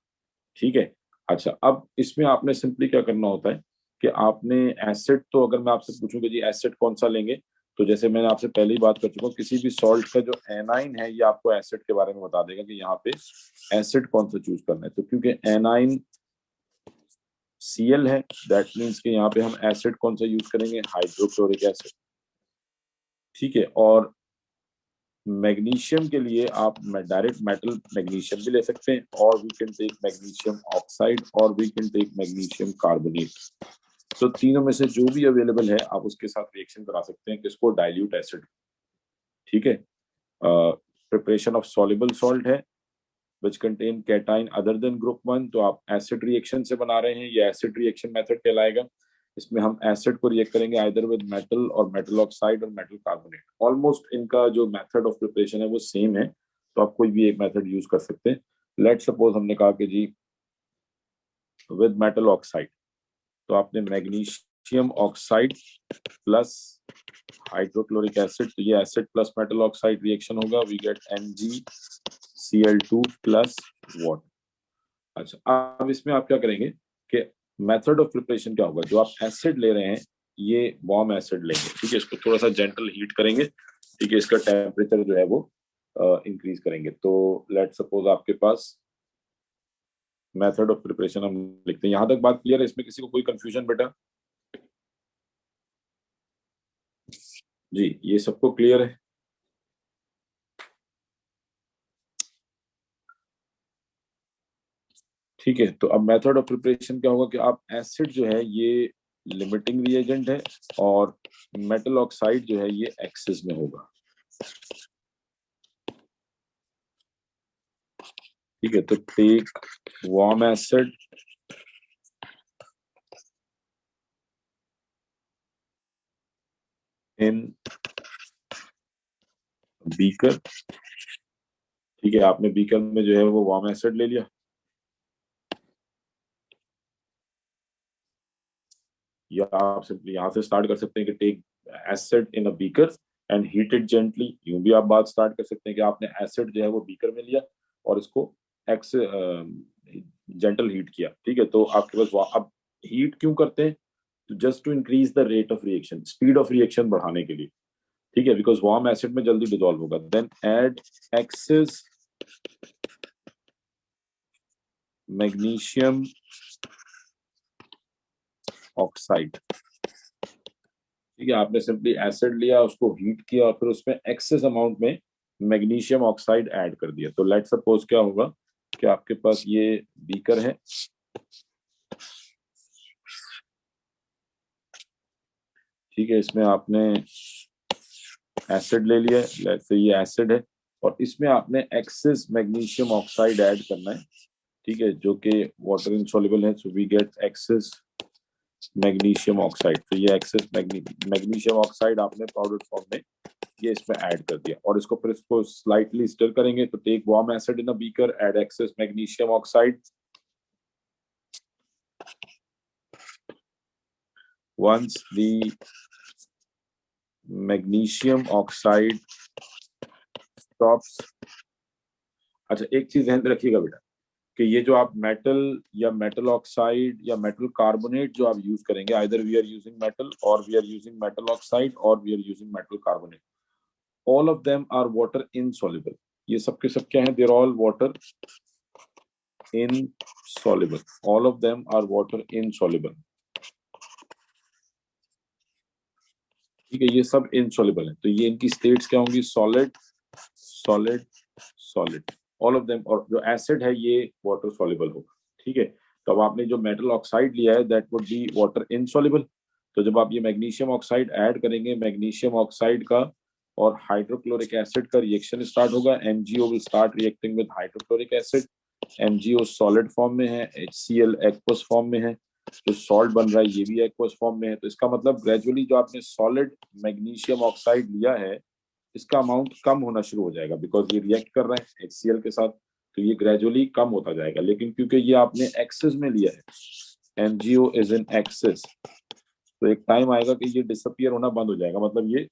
ठीक है। अच्छा, अब इसमें आपने सिंपली क्या करना होता है कि आपने एसिड, तो अगर मैं आपसे पूछूं कि जी एसिड कौन सा लेंगे, तो जैसे मैंने आपसे पहले ही बात कर चुका हूँ, किसी भी सॉल्ट का जो एनाइन है ये आपको एसिड के बारे में बता देगा कि यहाँ पे एसिड कौन सा चूज करना है। तो क्योंकि एनाइन Cl है, दैट मीन्स कि यहाँ पे हम एसिड कौन सा यूज करेंगे, हाइड्रोक्लोरिक एसिड, ठीक है। और मैग्नीशियम के लिए आप डायरेक्ट मेटल मैग्नीशियम भी ले सकते हैं, और we can take magnesium oxide और we can take magnesium carbonate. तो तीनों में से जो भी अवेलेबल है आप उसके साथ रिएक्शन करा सकते हैं, किसको, डाइल्यूट एसिड, ठीक है। प्रिपरेशन ऑफ सॉल्युबल सॉल्ट है which contain cation other than group 1, तो आप एसिड रिएक्शन से बना रहे हैं, ये एसिड रिएक्शन मेथड कहलाएगा। इसमें हम एसिड को रिएक्ट करेंगे आइदर विद मेटल और मेटल ऑक्साइड और मेटल कार्बोनेट। ऑलमोस्ट इनका जो मेथड ऑफ प्रिपरेशन है वो सेम है, तो आप कोई भी एक मेथड यूज कर सकते हैं। लेट सपोज हमने कहा कि जी विद मेटल ऑक्साइड, तो आपने magnesium oxide plus hydrochloric acid, तो ये acid plus metal oxide reaction होगा, we get MgCl2 plus water. अच्छा, अब इसमें आप क्या करेंगे कि मेथड ऑफ प्रिपरेशन क्या होगा, जो आप एसिड ले रहे हैं ये वार्म एसिड लेंगे, ठीक है, इसको थोड़ा सा जेंटल हीट करेंगे, ठीक है, इसका टेम्परेचर जो है वो इंक्रीज करेंगे। तो लेट सपोज आपके पास मेथड ऑफ प्रिपरेशन हम लिखते हैं, यहां तक बात क्लियर है, इसमें किसी को कोई कंफ्यूजन बेटा? जी, ये सबको क्लियर है? ठीक है, तो अब मेथड ऑफ प्रिपरेशन क्या होगा कि आप एसिड जो है ये लिमिटिंग रिएजेंट है और मेटल ऑक्साइड जो है ये एक्सेस में होगा, ठीक है। तो take warm acid in beaker, ठीक है, आपने बीकर में जो है वो वार्म एसिड ले लिया, या आप सिंपली यहां से स्टार्ट कर सकते हैं कि take acid in a beaker and heat it gently, यूं भी आप बात स्टार्ट कर सकते हैं कि आपने एसिड जो है वो बीकर में लिया और इसको एक्स जेंटल हीट किया, ठीक है। तो आपके पास अब हीट क्यों करते हैं, तो just to increase the rate of reaction, speed of reaction बढ़ाने के लिए, ठीक है, बिकॉज वार्म एसिड में जल्दी डिसॉल्व होगा। Then add excess magnesium oxide, ठीक है, आपने सिंपली एसिड लिया, उसको हीट किया और फिर उसमें एक्सेस अमाउंट में मैग्नीशियम ऑक्साइड ऐड कर दिया। तो लेट सपोज क्या होगा कि आपके पास ये बीकर है, ठीक है, इसमें आपने एसिड ले लिया, लेट्स से ये एसिड है और इसमें आपने एक्सेस मैग्नीशियम ऑक्साइड ऐड करना है, ठीक है, जो कि वाटर इनसॉल्युबल है, so we get excess magnesium oxide. तो ये एक्सेस मैग्नीशियम ऑक्साइड आपने पाउडर फॉर्म में ये इसमें ऐड कर दिया और इसको फिर इसको स्लाइटली स्टर करेंगे। तो take warm acid in a beaker, add excess magnesium oxide, once the magnesium oxide stops। अच्छा, एक चीज ध्यान में रखिएगा बेटा कि ये जो आप मेटल या मेटल ऑक्साइड या मेटल कार्बोनेट जो आप यूज करेंगे, either we are using metal और we are using metal oxide और we are using metal carbonate, all of them are water insoluble. ये सब के सब क्या है, there all water insoluble, all of them are water insoluble, ठीक है, ये सब इनसॉल्युबल है। तो ये इनकी स्टेट्स क्या होंगी, solid solid solid, all of them, और जो एसिड है ये वाटर सॉल्युबल होगा, ठीक है। तो अब आपने जो मेटल ऑक्साइड लिया है that would be water insoluble. तो जब आप ये मैग्नीशियम ऑक्साइड ऐड करेंगे, मैग्नीशियम ऑक्साइड का और हाइड्रोक्लोरिक एसिड का रिएक्शन स्टार्ट होगा। MgO will start reacting with hydrochloric acid. MgO solid form में है, HCl एक्वस फॉर्म में है, जो सॉल्ट बन रहा है ये भी एक्वस फॉर्म में है। तो इसका मतलब ग्रेजुअली जो आपने सॉलिड मैग्नीशियम ऑक्साइड लिया है इसका अमाउंट कम होना शुरू हो जाएगा, बिकॉज ये रिएक्ट कर रहा है HCl के साथ, तो ये ग्रेजुअली कम होता जाएगा। लेकिन क्योंकि ये आपने एक्सेस में लिया है, MgO इज इन एक्सेस, तो एक टाइम आएगा कि ये डिसअपियर होना बंद हो जाएगा, मतलब ये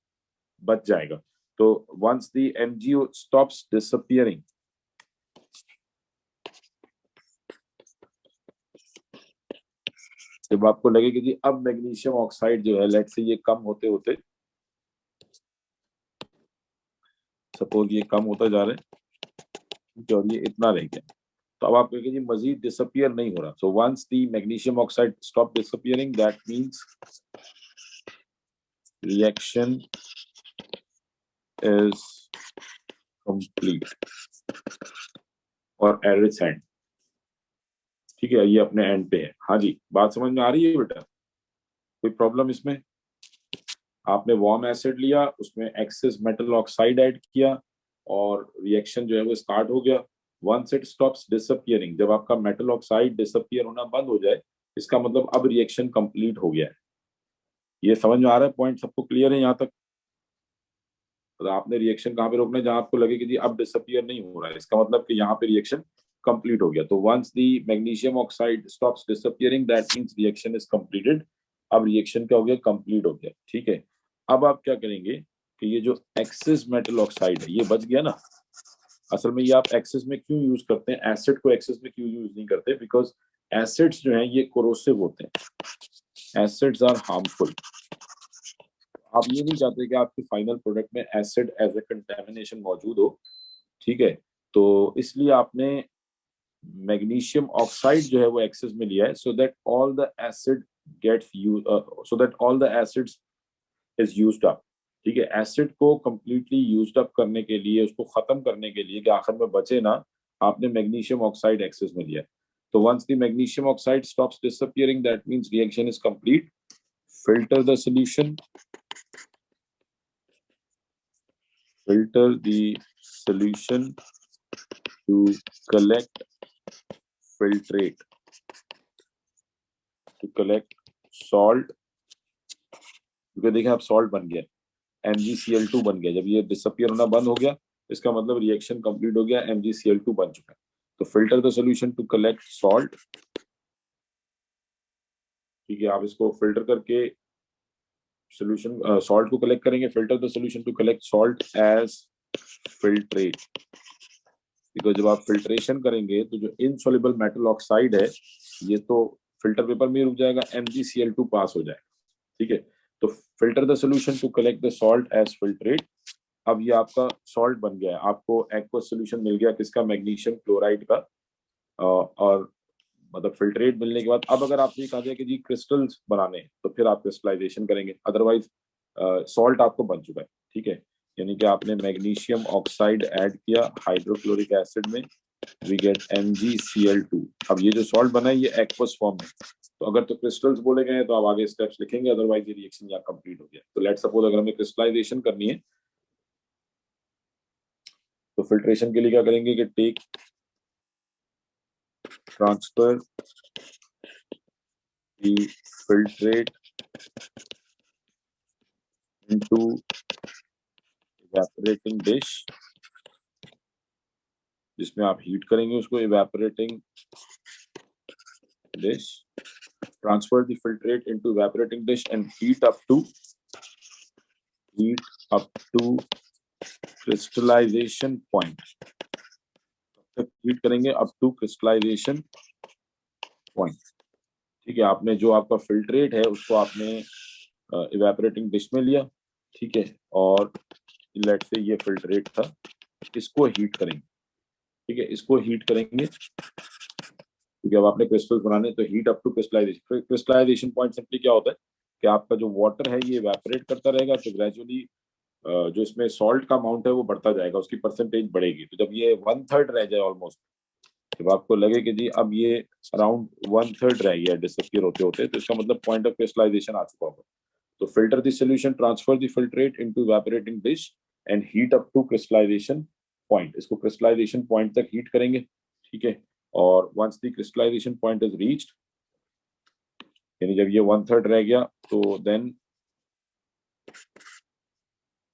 बच जाएगा। तो once the MgO stops disappearing, जब आपको लगे कि जी अब मैग्नीशियम ऑक्साइड जो है लेट से ये कम होते होते, सपोज ये कम होता जा रहा है और ये इतना रह गया, तो अब आप कहेंगे जी मजीद डिसअपियर नहीं हो रहा। So once the magnesium oxide stop disappearing that means reaction is complete और एट इट्स एंड, ठीक है, ये अपने एंड पे है। हाँ जी, बात समझ में आ रही है बेटा? कोई प्रॉब्लम इसमें? आपने वार्म एसिड लिया, उसमें एक्सेस मेटल ऑक्साइड ऐड किया और रिएक्शन जो है वो स्टार्ट हो गया। वंस इट स्टॉप्स डिसअपियरिंग, जब आपका मेटल ऑक्साइड डिसअपियर होना बंद हो जाए, इसका मतलब अब रिएक्शन कंप्लीट हो गया है। ये समझ में आ रहा है? पॉइंट सबको क्लियर है यहाँ तक? तो आपने रिएक्शन कहाँ पे रोकना है? जहां आपको लगे कि जी अब डिसअपियर नहीं हो रहा है, इसका मतलब कि यहाँ पे रिएक्शन कंप्लीट हो गया। तो once the magnesium oxide stops disappearing that means reaction is completed. अब रिएक्शन क्या हो गया? कंप्लीट हो गया, ठीक है। अब आप क्या करेंगे कि ये जो एक्सेस मेटल ऑक्साइड है ये बच गया ना। असल में ये आप एक्सेस में क्यों यूज करते हैं, एसिड को एक्सेस में क्यों यूज नहीं करते? बिकॉज एसिड्स जो हैं ये कोरोसिव होते हैं, एसिड्स आर हार्मफुल। आप ये नहीं चाहते कि आपके फाइनल प्रोडक्ट में एसिड एज ए कंटेमिनेशन मौजूद हो, ठीक है। तो इसलिए आपने मैग्नीशियम ऑक्साइड जो है वो एक्सेस में लिया है, so that all the acid gets use, so that all the acids is used up, ठीक है। एसिड को कंप्लीटली यूज्ड अप करने के लिए, उसको खत्म करने के लिए कि आखिर में बचे ना, आपने मैग्नीशियम ऑक्साइड एक्सेस में लिया है। तो once the magnesium oxide stops disappearing that means reaction is complete. Filter the solution, filter the solution to collect filtrate, to collect salt, क्योंकि देखिए अब सॉल्ट बन गया, MgCl2 बन गया। जब ये डिसअपियर होना बंद हो गया इसका मतलब रिएक्शन कंप्लीट हो गया, MgCl2 बन चुका है। तो filter the solution to collect salt, ठीक है। आप इसको फिल्टर करके सोल्यूशन सॉल्ट को कलेक्ट करेंगे। Filter the solution to collect salt as filtrate, because जब आप फिल्ट्रेशन करेंगे तो जो इनसॉल्युबल मेटल ऑक्साइड है ये तो फिल्टर पेपर में रुक जाएगा, MgCl2 पास हो जाएगा, ठीक है। तो filter the solution to collect the salt as filtrate. अब ये आपका सॉल्ट बन गया है, आपको एक्वस सॉल्यूशन मिल गया किसका? मैग्नीशियम क्लोराइड का। और मतलब फिल्ट्रेट मिलने के बाद अब अगर आपसे कहा जाए कि जी क्रिस्टल्स बनाने हैं तो फिर आप क्रिस्टलाइजेशन करेंगे, अदरवाइज सॉल्ट आपको बन चुका है, ठीक है। यानी कि आपने मैग्नीशियम ऑक्साइड ऐड किया हाइड्रोक्लोरिक एसिड में, वी गेट MgCl2। अब ये जो सॉल्ट बना है ये एक्वस फॉर्म है, तो अगर तो क्रिस्टल्स बोले गए तो आप आगे स्टेप्स लिखेंगे, अदरवाइज ये रिएक्शन यहाँ कंप्लीट हो गया। तो लेट सपोज अगर हमें क्रिस्टलाइजेशन करनी है तो फिल्ट्रेशन के लिए क्या करेंगे कि take transfer the filtrate into evaporating dish, जिसमें आप हीट करेंगे उसको, evaporating dish. Transfer the filtrate into evaporating dish and heat up to crystallization point. Heat करेंगे अप टू क्रिस्टलाइजेशन पॉइंट, ठीक है। आपने जो आपका फिल्ट्रेट है उसको आपने इवेपोरेटिंग डिश में लिया, ठीक है, और लेट से ये फिल्ट्रेट था, इसको हीट करेंगे, ठीक है, इसको हीट करेंगे, ठीक है। अब आपने क्रिस्टल्स बनाने तो heat up to crystallization. Crystallization point simply क्या होता है कि आपका जो वाटर है ये इवेपोरेट करता रहेगा, तो ग्रेजुअली जो इसमें सॉल्ट का अमाउंट है वो बढ़ता जाएगा, उसकी परसेंटेज बढ़ेगी। तो जब ये 1/3 रह जाए ऑलमोस्ट, जब आपको लगे कि जी अब ये अराउंड 1/3 रह गया डिसअपियर होते होते, तो इसका मतलब पॉइंट ऑफ क्रिस्टलाइजेशन आ चुका होगा। तो filter the solution, transfer the filtrate into evaporating dish and heat up to crystallization point. इसको क्रिस्टलाइजेशन पॉइंट तक हीट करेंगे, ठीक है। और once the crystallization point is reached, यानी जब ये 1/3 रह गया, तो then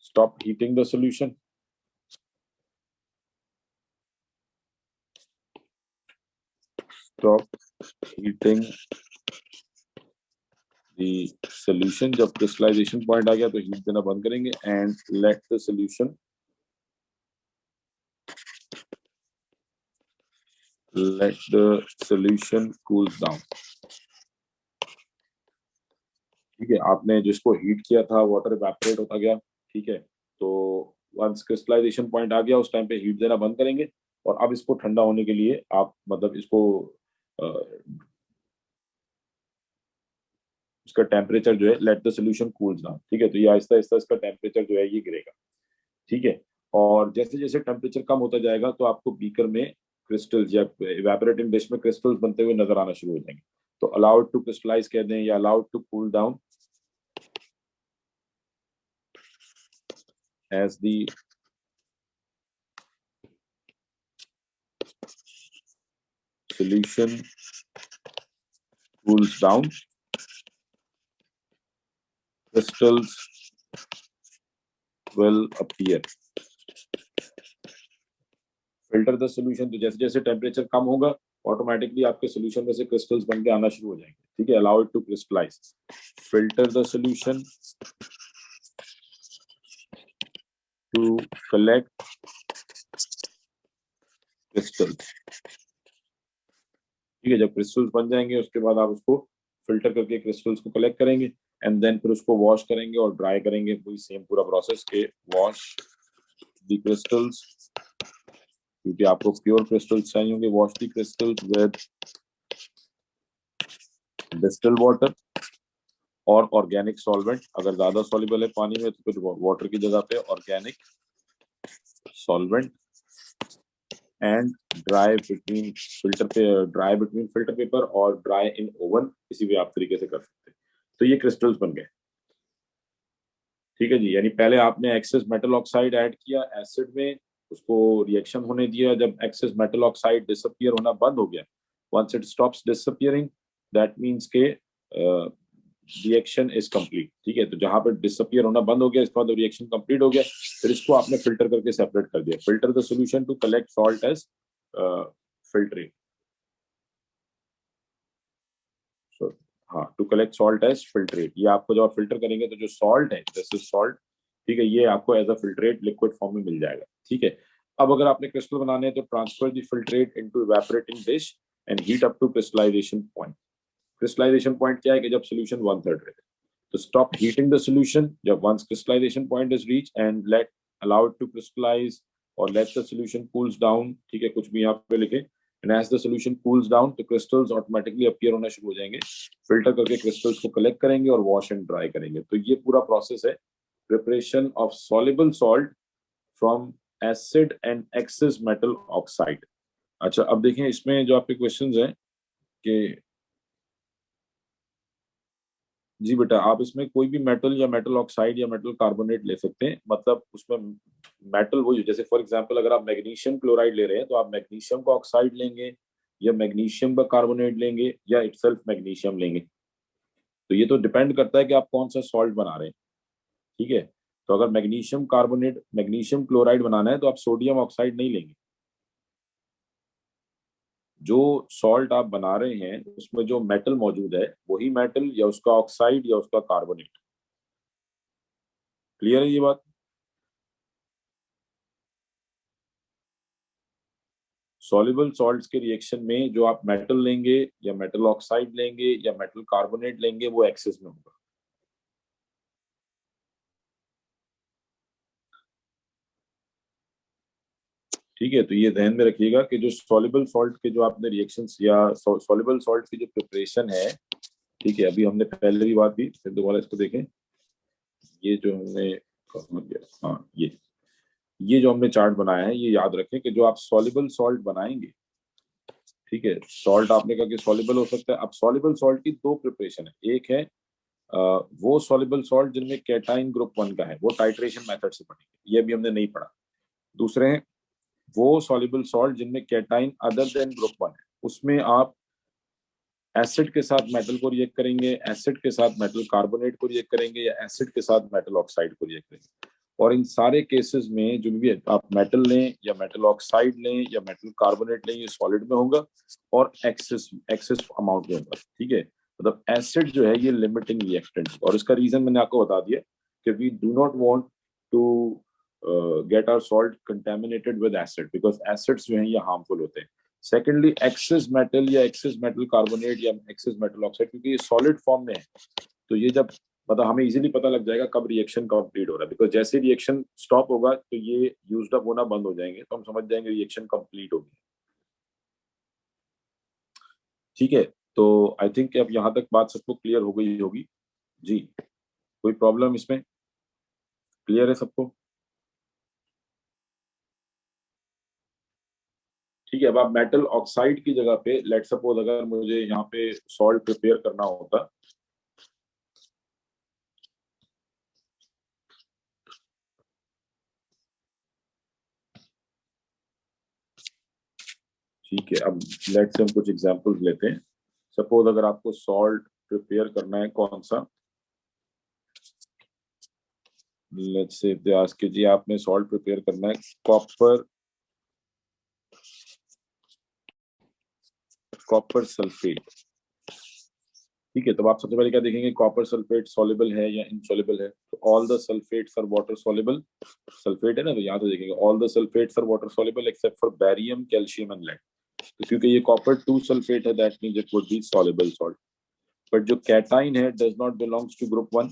stop heating the solution. Stop heating the solution. जब crystallization point आ गया तो heat देना बंद करेंगे and let the solution cools down. ठीक है, आपने जिसको हीट किया था वाटर इवेपोरेट होता गया, ठीक है। तो वंस क्रिस्टलाइजेशन पॉइंट आ गया, उस टाइम पे हीट देना बंद करेंगे। और अब इसको ठंडा होने के लिए आप मतलब इसको इसका टेम्परेचर जो है, late the solution cools down, ठीक है। तो ये आहिस्ता आहिस्ता इसका टेम्परेचर जो है ये गिरेगा, ठीक है। और जैसे जैसे टेम्परेचर कम होता जाएगा तो आपको बीकर में क्रिस्टल्स या इवेपोरेटिंग डिश में क्रिस्टल्स बनते हुए नजर आना शुरू हो जाएंगे। तो अलाउड टू क्रिस्टलाइज कह दें या allowed to cool down as the solution cools down, crystals will appear. Filter the solution, तो जैसे जैसे टेम्परेचर कम होगा ऑटोमेटिकली आपके सोल्यूशन में से क्रिस्टल्स बन के आना शुरू हो जाएंगे, ठीक है। Allow it to crystallise, filter the solution to collect crystals, ठीक है। जब क्रिस्टल्स बन जाएंगे उसके बाद आप उसको फिल्टर करके क्रिस्टल्स को कलेक्ट करेंगे एंड देन फिर उसको वॉश करेंगे और ड्राई करेंगे। वही सेम पूरा प्रोसेस के वॉश द क्रिस्टल्स, क्योंकि आपको प्योर क्रिस्टल्स चाहिए होंगे। Wash the crystals with distilled water और ऑर्गेनिक सॉल्वेंट। अगर ज्यादा सॉल्युबल है पानी में तो फिर वाटर की जगह पे organic solvent and dry between filter paper और ड्राई इन ओवन, किसी भी आप तरीके से कर सकते हैं। तो ये क्रिस्टल्स बन गए, ठीक है जी। यानी पहले आपने एक्सेस मेटल ऑक्साइड ऐड किया एसिड में, उसको रिएक्शन होने दिया। जब एक्सेस मेटल ऑक्साइड डिसअपियर होना बंद हो गया, once it stops disappearing, that means के रिएक्शन इज कंप्लीट, ठीक है। तो जहां पर डिसअपियर होना बंद हो गया, इसके बाद रिएक्शन कंप्लीट हो गया, फिर इसको आपने फिल्टर करके सेपरेट कर दिया। Filter the solution to collect salt as filtrate, हाँ, to collect salt as filtrate. ये आपको जब आप फिल्टर करेंगे तो जो सॉल्ट है, दिस इज सॉल्ट, ठीक है, ये आपको as a filtrate liquid form में मिल जाएगा, ठीक है। अब अगर आपने क्रिस्टल बनाने हैं तो transfer the filtrate into evaporating dish and heat up to crystallization point. Crystallization point क्या है कि जब सोल्यूशन 1/3 रहे। तो स्टॉप हीटिंग द सोल्यूशन जब once crystallization point is reach and let allow it to crystallize और let the solution cools down, ठीक है, कुछ भी यहाँ पे लिखे। And as the solution cools down तो क्रिस्टल्स ऑटोमेटिकली अपीयर होना शुरू हो जाएंगे। फिल्टर करके क्रिस्टल्स को कलेक्ट करेंगे और वॉश एंड ड्राई करेंगे। तो ये पूरा प्रोसेस है preparation of soluble salt from acid and excess metal oxide. अच्छा, अब देखें इसमें जो आपके क्वेश्चंस हैं कि जी बेटा, आप इसमें कोई भी मेटल या मेटल ऑक्साइड या मेटल कार्बोनेट ले सकते हैं। मतलब उसमें मेटल वही, जैसे फॉर एग्जांपल अगर आप मैग्नीशियम क्लोराइड ले रहे हैं तो आप मैग्नीशियम का ऑक्साइड लेंगे या मैग्नीशियम का कार्बोनेट लेंगे या इटसेल्फ मैग्नीशियम लेंगे। तो ये तो डिपेंड करता है कि आप कौन सा सॉल्ट बना रहे हैं, ठीक है। तो अगर मैग्नीशियम कार्बोनेट, मैग्नीशियम क्लोराइड बनाना है तो आप सोडियम ऑक्साइड नहीं लेंगे। जो सॉल्ट आप बना रहे हैं उसमें जो मेटल मौजूद है वही मेटल या उसका ऑक्साइड या उसका कार्बोनेट। क्लियर है ये बात? सॉल्युबल सॉल्ट्स के रिएक्शन में जो आप मेटल लेंगे या मेटल ऑक्साइड लेंगे या मेटल कार्बोनेट लेंगे वो एक्सेस में होगा। ठीक है, तो ये ध्यान में रखिएगा कि जो सॉल्युबल सॉल्ट के जो आपने रिएक्शंस या सॉल्युबल सॉल्ट की जो प्रिपरेशन है, ठीक है, अभी हमने पहले भी बात की, फिर दोबारा इसको देखें। ये जो हमने समझ गया। हाँ, ये जो हमने चार्ट बनाया है, ये याद रखें कि जो आप सॉल्युबल सॉल्ट बनाएंगे, ठीक है, सॉल्ट आपने कहा कि सॉल्युबल हो सकता है। अब सॉल्युबल सॉल्ट की दो प्रिपरेशन है, एक है वो सॉल्युबल सॉल्ट जिनमें कैटाइन ग्रुप 1 का है, वो टाइट्रेशन मेथड से पढ़ेंगे, ये भी हमने नहीं पढ़ा। दूसरे हैं वो सॉल्युबल सॉल्ट जिनमें कैटाइन अदर देन ग्रुप 1 है, उसमें आप एसिड के साथ मेटल को रिएक्ट करेंगे, एसिड के साथ मेटल कार्बोनेट को रिएक्ट करेंगे, या एसिड के साथ मेटल ऑक्साइड को रिएक्ट करेंगे। और इन सारे केसेस में जो भी आप मेटल लें या मेटल ऑक्साइड लें या मेटल कार्बोनेट लें, ये सॉलिड में होगा और एक्सेस अमाउंट में होगा, ठीक है। मतलब एसिड जो है ये लिमिटिंग रिएक्टेंट, और इसका रीजन मैंने आपको बता दिया कि we do not want to get our salt contaminated with acid, because acids जो हैं ये हार्मफुल होते हैं। सेकेंडली एक्सेस मेटल या एक्सेस मेटल कार्बोनेट या एक्सेस मेटल ऑक्साइड, क्योंकि ये सॉलिड फॉर्म में है, तो ये जब मतलब हमें इजीली पता लग जाएगा कब रिएक्शन कंप्लीट हो रहा है, बिकॉज जैसे रिएक्शन स्टॉप होगा तो ये यूज्ड अप होना बंद हो जाएंगे, तो हम समझ जाएंगे रिएक्शन कंप्लीट होगी। ठीक है, तो आई थिंक अब यहाँ तक बात सबको क्लियर हो गई होगी जी। कोई प्रॉब्लम इसमें? क्लियर है सबको? ठीक है, अब आप मेटल ऑक्साइड की जगह पे लेट सपोज अगर मुझे यहाँ पे सॉल्ट प्रिपेयर करना होता, ठीक है, अब लेट से हम कुछ एग्जांपल्स लेते हैं। सपोज अगर आपको सॉल्ट प्रिपेयर करना है, कौन सा, लेट्स से इतिहास के जी आपने सॉल्ट प्रिपेयर करना है कॉपर सल्फेट, ठीक है। तो आप सबसे पहले क्या देखेंगे, कॉपर सल्फेट सॉल्युबल है या इनसॉल्युबल है, तो all the sulphates are water soluble, sulphate है ना, तो यहाँ तो देखेंगे all the sulphates are water soluble except for barium, calcium and lead. तो क्योंकि ये कॉपर 2 सल्फेट है, that means it would be soluble salt. But जो कैटाइन है does not belongs to group 1,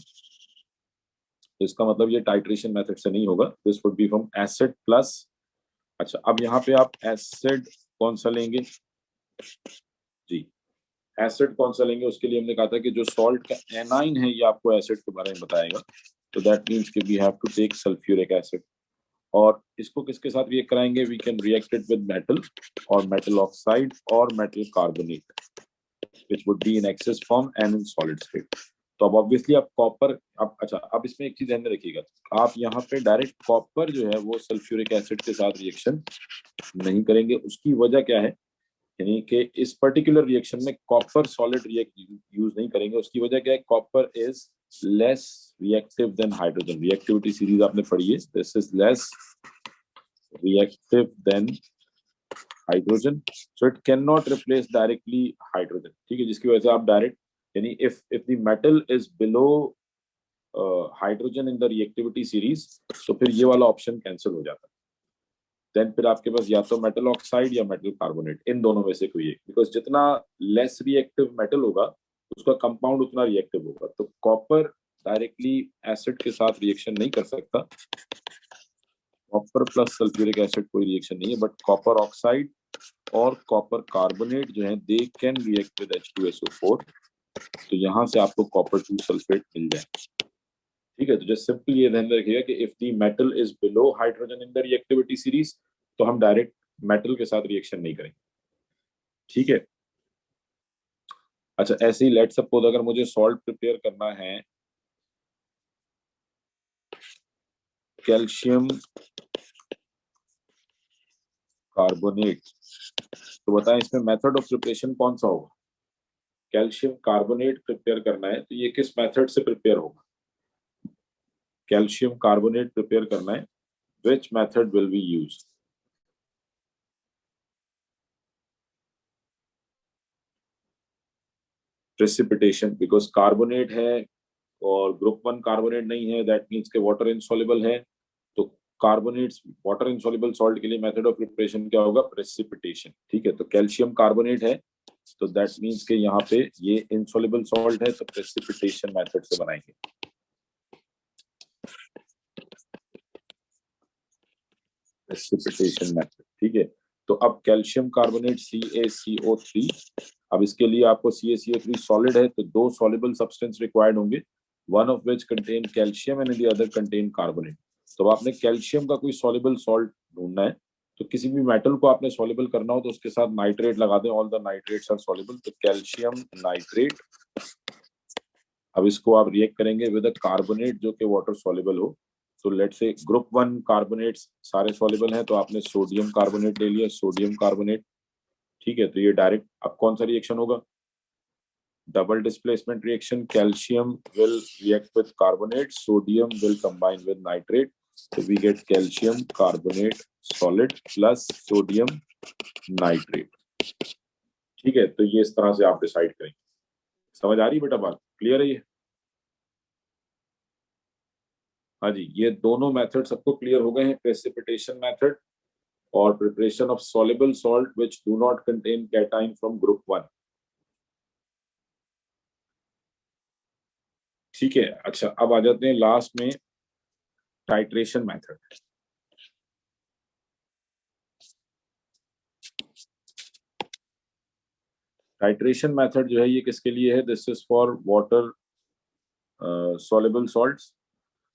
तो इसका मतलब ये टाइट्रेशन मेथड से नहीं होगा, this would be from acid plus. अच्छा, अब यहाँ पे आप एसिड कौन सा लेंगे जी, एसिड कौन सा लेंगे, उसके लिए हमने कहा था कि जो सॉल्ट का एनाइन है ये आपको एसिड के बारे में बताएगा, तो दैट मींस कि we have to take sulphuric acid. और इसको किसके साथ रिएक्ट कराएंगे, we can react it with metal और मेटल ऑक्साइड और metal carbonate which would be in excess form and in solid state. तो अब ऑब्वियसली आप कॉपर, अब अच्छा, अब इसमें एक चीज ध्यान में रखिएगा, आप यहाँ पे डायरेक्ट कॉपर जो है वो सल्फ्यूरिक एसिड के साथ रिएक्शन नहीं करेंगे। उसकी वजह क्या है, यानी कि इस पर्टिकुलर रिएक्शन में कॉपर सॉलिड रिएक्ट यूज नहीं करेंगे। उसकी वजह क्या है, copper is less reactive than hydrogen, reactivity series आपने पढ़ी है, this is less reactive than hydrogen, so it can not replace directly hydrogen, ठीक है। जिसकी वजह से आप डायरेक्ट, यानी if the metal is below hydrogen in the reactivity series, तो फिर ये वाला ऑप्शन कैंसिल हो जाता है। देन फिर आपके पास या तो मेटल ऑक्साइड या मेटल कार्बोनेट, इन दोनों में से कोई एक, बिकॉज जितना लेस रिएक्टिव मेटल होगा उसका कंपाउंड उतना रिएक्टिव होगा। तो कॉपर डायरेक्टली एसिड के साथ रिएक्शन नहीं कर सकता, कॉपर प्लस सल्फ्यूरिक एसिड कोई रिएक्शन नहीं है, बट कॉपर ऑक्साइड और कॉपर कार्बोनेट जो है they can react with H2SO4, तो यहाँ से आपको कॉपर 2 सल्फेट मिल जाए, ठीक है। तो जस्ट सिंपल ये ध्यान रखिएगा कि if the metal is below hydrogen in the reactivity series, तो हम डायरेक्ट मेटल के साथ रिएक्शन नहीं करेंगे, ठीक है। अच्छा, ऐसे ही लेट सपोज अगर मुझे सॉल्ट प्रिपेयर करना है कैल्शियम कार्बोनेट, तो बताएं इसमें मेथड ऑफ प्रिपरेशन कौन सा होगा। कैल्शियम कार्बोनेट प्रिपेयर करना है तो ये किस मेथड से प्रिपेयर होगा, कैल्शियम कार्बोनेट प्रिपेयर करना है, which method will be used. Precipitation, because carbonate है और ग्रुप 1 कार्बोनेट नहीं है, दैट मीन्स के वाटर इनसॉल्युबल है, तो कार्बोनेट्स वाटर इनसॉल्युबल सॉल्ट के लिए मेथड ऑफ प्रिपरेशन क्या होगा, प्रेसिपिटेशन, ठीक है। तो कैल्शियम कार्बोनेट है, तो दैट मीन्स के यहाँ पे ये इनसॉल्युबल सॉल्ट है, तो प्रेसिपिटेशन मेथड से बनाएंगे, प्रेसिपिटेशन मेथड, ठीक है। तो अब कैल्शियम कार्बोनेट CaCO3, अब इसके लिए आपको CaCO3 सॉलिड है, तो 2 सॉल्युबल सब्सटेंस रिक्वायर्ड होंगे, one of which contain calcium and the other contain carbonate. तो आपने कैल्शियम का कोई सॉल्युबल सॉल्ट ढूंढना है, तो किसी भी मेटल को आपने सॉल्युबल करना हो तो उसके साथ नाइट्रेट लगा दें, all the nitrates are soluble, तो कैल्शियम नाइट्रेट। अब इसको आप रिएक्ट करेंगे विद अ कार्बोनेट जो कि वाटर सॉल्युबल हो। तो लेट्स से ग्रुप 1 कार्बोनेट्स सारे सॉल्युबल हैं, तो आपने सोडियम कार्बोनेट ले लिया, सोडियम कार्बोनेट, ठीक है। तो ये डायरेक्ट अब कौन सा रिएक्शन होगा, double displacement reaction, calcium will react with carbonate, sodium will combine with nitrate, so we get calcium carbonate solid plus sodium nitrate, ठीक है। तो ये इस तरह से आप डिसाइड करेंगे। समझ आ रही बेटा बात, क्लियर है ये? हाँ जी, ये दोनों मेथड सबको क्लियर हो गए हैं, प्रेसिपिटेशन मेथड और preparation of soluble salt which do not contain cation from group 1, ठीक है। अच्छा, अब आ जाते हैं लास्ट में टाइट्रेशन मेथड। टाइट्रेशन मेथड जो है ये किसके लिए है, this is for water soluble salts.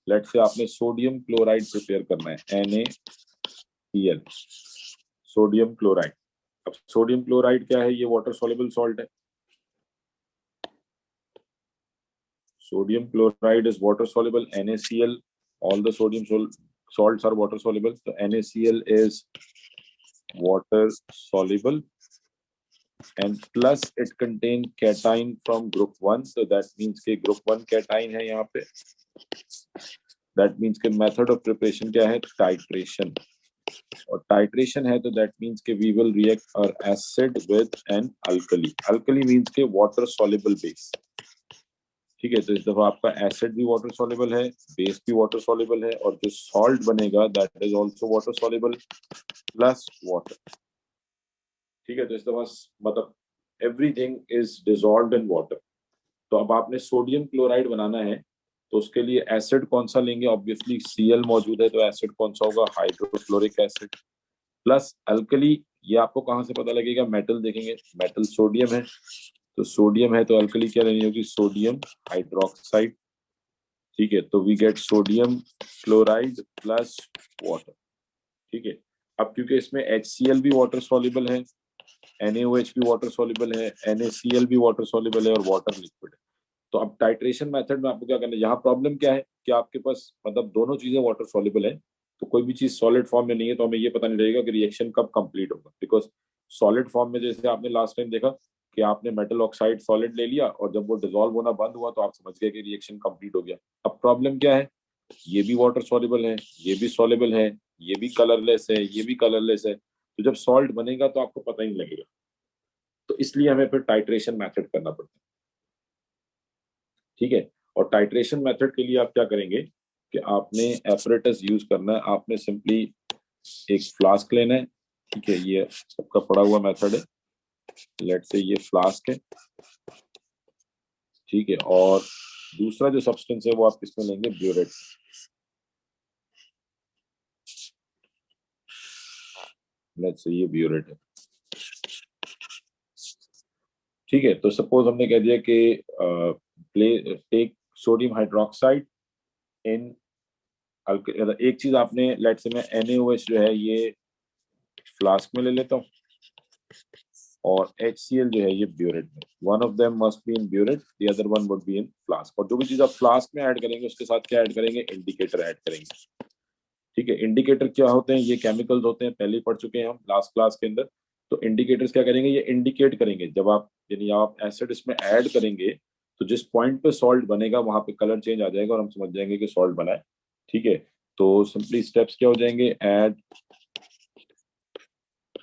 Let's say आपने सोडियम क्लोराइड प्रिपेयर करना है, NaCl, सोडियम क्लोराइड। अब सोडियम क्लोराइड क्या है, ये वाटर सॉल्युबल सॉल्ट है। Sodium chloride is water soluble, NaCl, all the sodium salts are water soluble, so NaCl is water soluble and plus it contain cation from group 1, so that means के group 1 cation है यहाँ पे। that means के method of preparation क्या है, titration, और titration है तो that means के we will react our acid with an alkali, alkali means के water soluble base, ठीक है। तो इस दफा आपका एसिड भी वाटर सॉल्युबल है, बेस भी वाटर सॉल्युबल है, और जो सॉल्ट बनेगा that is also water soluble plus water, ठीक है। तो इस दफा मतलब everything is dissolved in water. तो अब आपने सोडियम क्लोराइड बनाना है, तो उसके लिए एसिड कौन सा लेंगे, ऑब्वियसली Cl मौजूद है, तो एसिड कौन सा होगा, हाइड्रोक्लोरिक एसिड प्लस अल्कली। ये आपको कहाँ से पता लगेगा, मेटल देखेंगे, मेटल सोडियम है, तो सोडियम है तो अल्कली क्या लेनी होगी, सोडियम हाइड्रोक्साइड, ठीक है। तो we get sodium chloride plus water, ठीक है। अब क्योंकि इसमें HCl भी वाटर सॉल्युबल है, NaOH भी वाटर सॉल्युबल है, NaCl भी वाटर सॉल्युबल है और वाटर लिक्विड है। तो अब टाइट्रेशन मेथड में आपको क्या करना है, यहाँ प्रॉब्लम क्या है कि आपके पास मतलब दोनों चीजें वाटर सॉल्युबल है, तो कोई भी चीज सॉलिड फॉर्म में नहीं है तो हमें ये पता नहीं रहेगा कि रिएक्शन कब कंप्लीट होगा, बिकॉज सॉलिड फॉर्म में जैसे आपने लास्ट टाइम देखा कि आपने मेटल ऑक्साइड सॉलिड ले लिया और जब वो डिसॉल्व होना बंद हुआ तो आप समझ गए कि रिएक्शन कंप्लीट हो गया। अब प्रॉब्लम क्या है, ये भी वाटर सॉल्युबल है, ये भी सॉल्युबल है, ये भी कलरलेस है, ये भी कलरलेस है, तो जब सॉल्ट बनेगा तो आपको पता ही नहीं लगेगा। तो इसलिए हमें फिर टाइट्रेशन मेथड करना पड़ता है, ठीक है। और टाइट्रेशन मेथड के लिए आप क्या करेंगे कि आपने एपरेटस यूज करना है, आपने सिंपली एक फ्लास्क लेना है, ठीक है। ये सबका पड़ा हुआ मेथड है, लेट से ये फ्लास्क है, ठीक है। और दूसरा जो सब्सटेंस है वो आप किसमें लेंगे, ब्यूरेट, लेट से ये ब्यूरेट है, ठीक है। तो सपोज हमने कह दिया कि टेक सोडियम हाइड्रोक्साइड इन, एक चीज आपने लेट से मैं NaOH जो है ये फ्लास्क में ले लेता हूँ और HCl जो है ये ब्यूरेट में, one of them must be in burette, the other one would be in flask. और जो भी चीज आप फ्लास्क में ऐड करेंगे उसके साथ क्या ऐड करेंगे, इंडिकेटर ऐड करेंगे, ठीक है। इंडिकेटर क्या होते हैं, ये केमिकल्स होते हैं, पहले ही पढ़ चुके हैं हम लास्ट क्लास के अंदर। तो इंडिकेटर्स क्या करेंगे, ये इंडिकेट करेंगे जब आप यानी आप एसिड इसमें ऐड करेंगे तो जिस पॉइंट पे सॉल्ट बनेगा वहां पे कलर चेंज आ जाएगा और हम समझ जाएंगे कि सॉल्ट बना है, ठीक है। तो सिंपली स्टेप्स क्या हो जाएंगे, add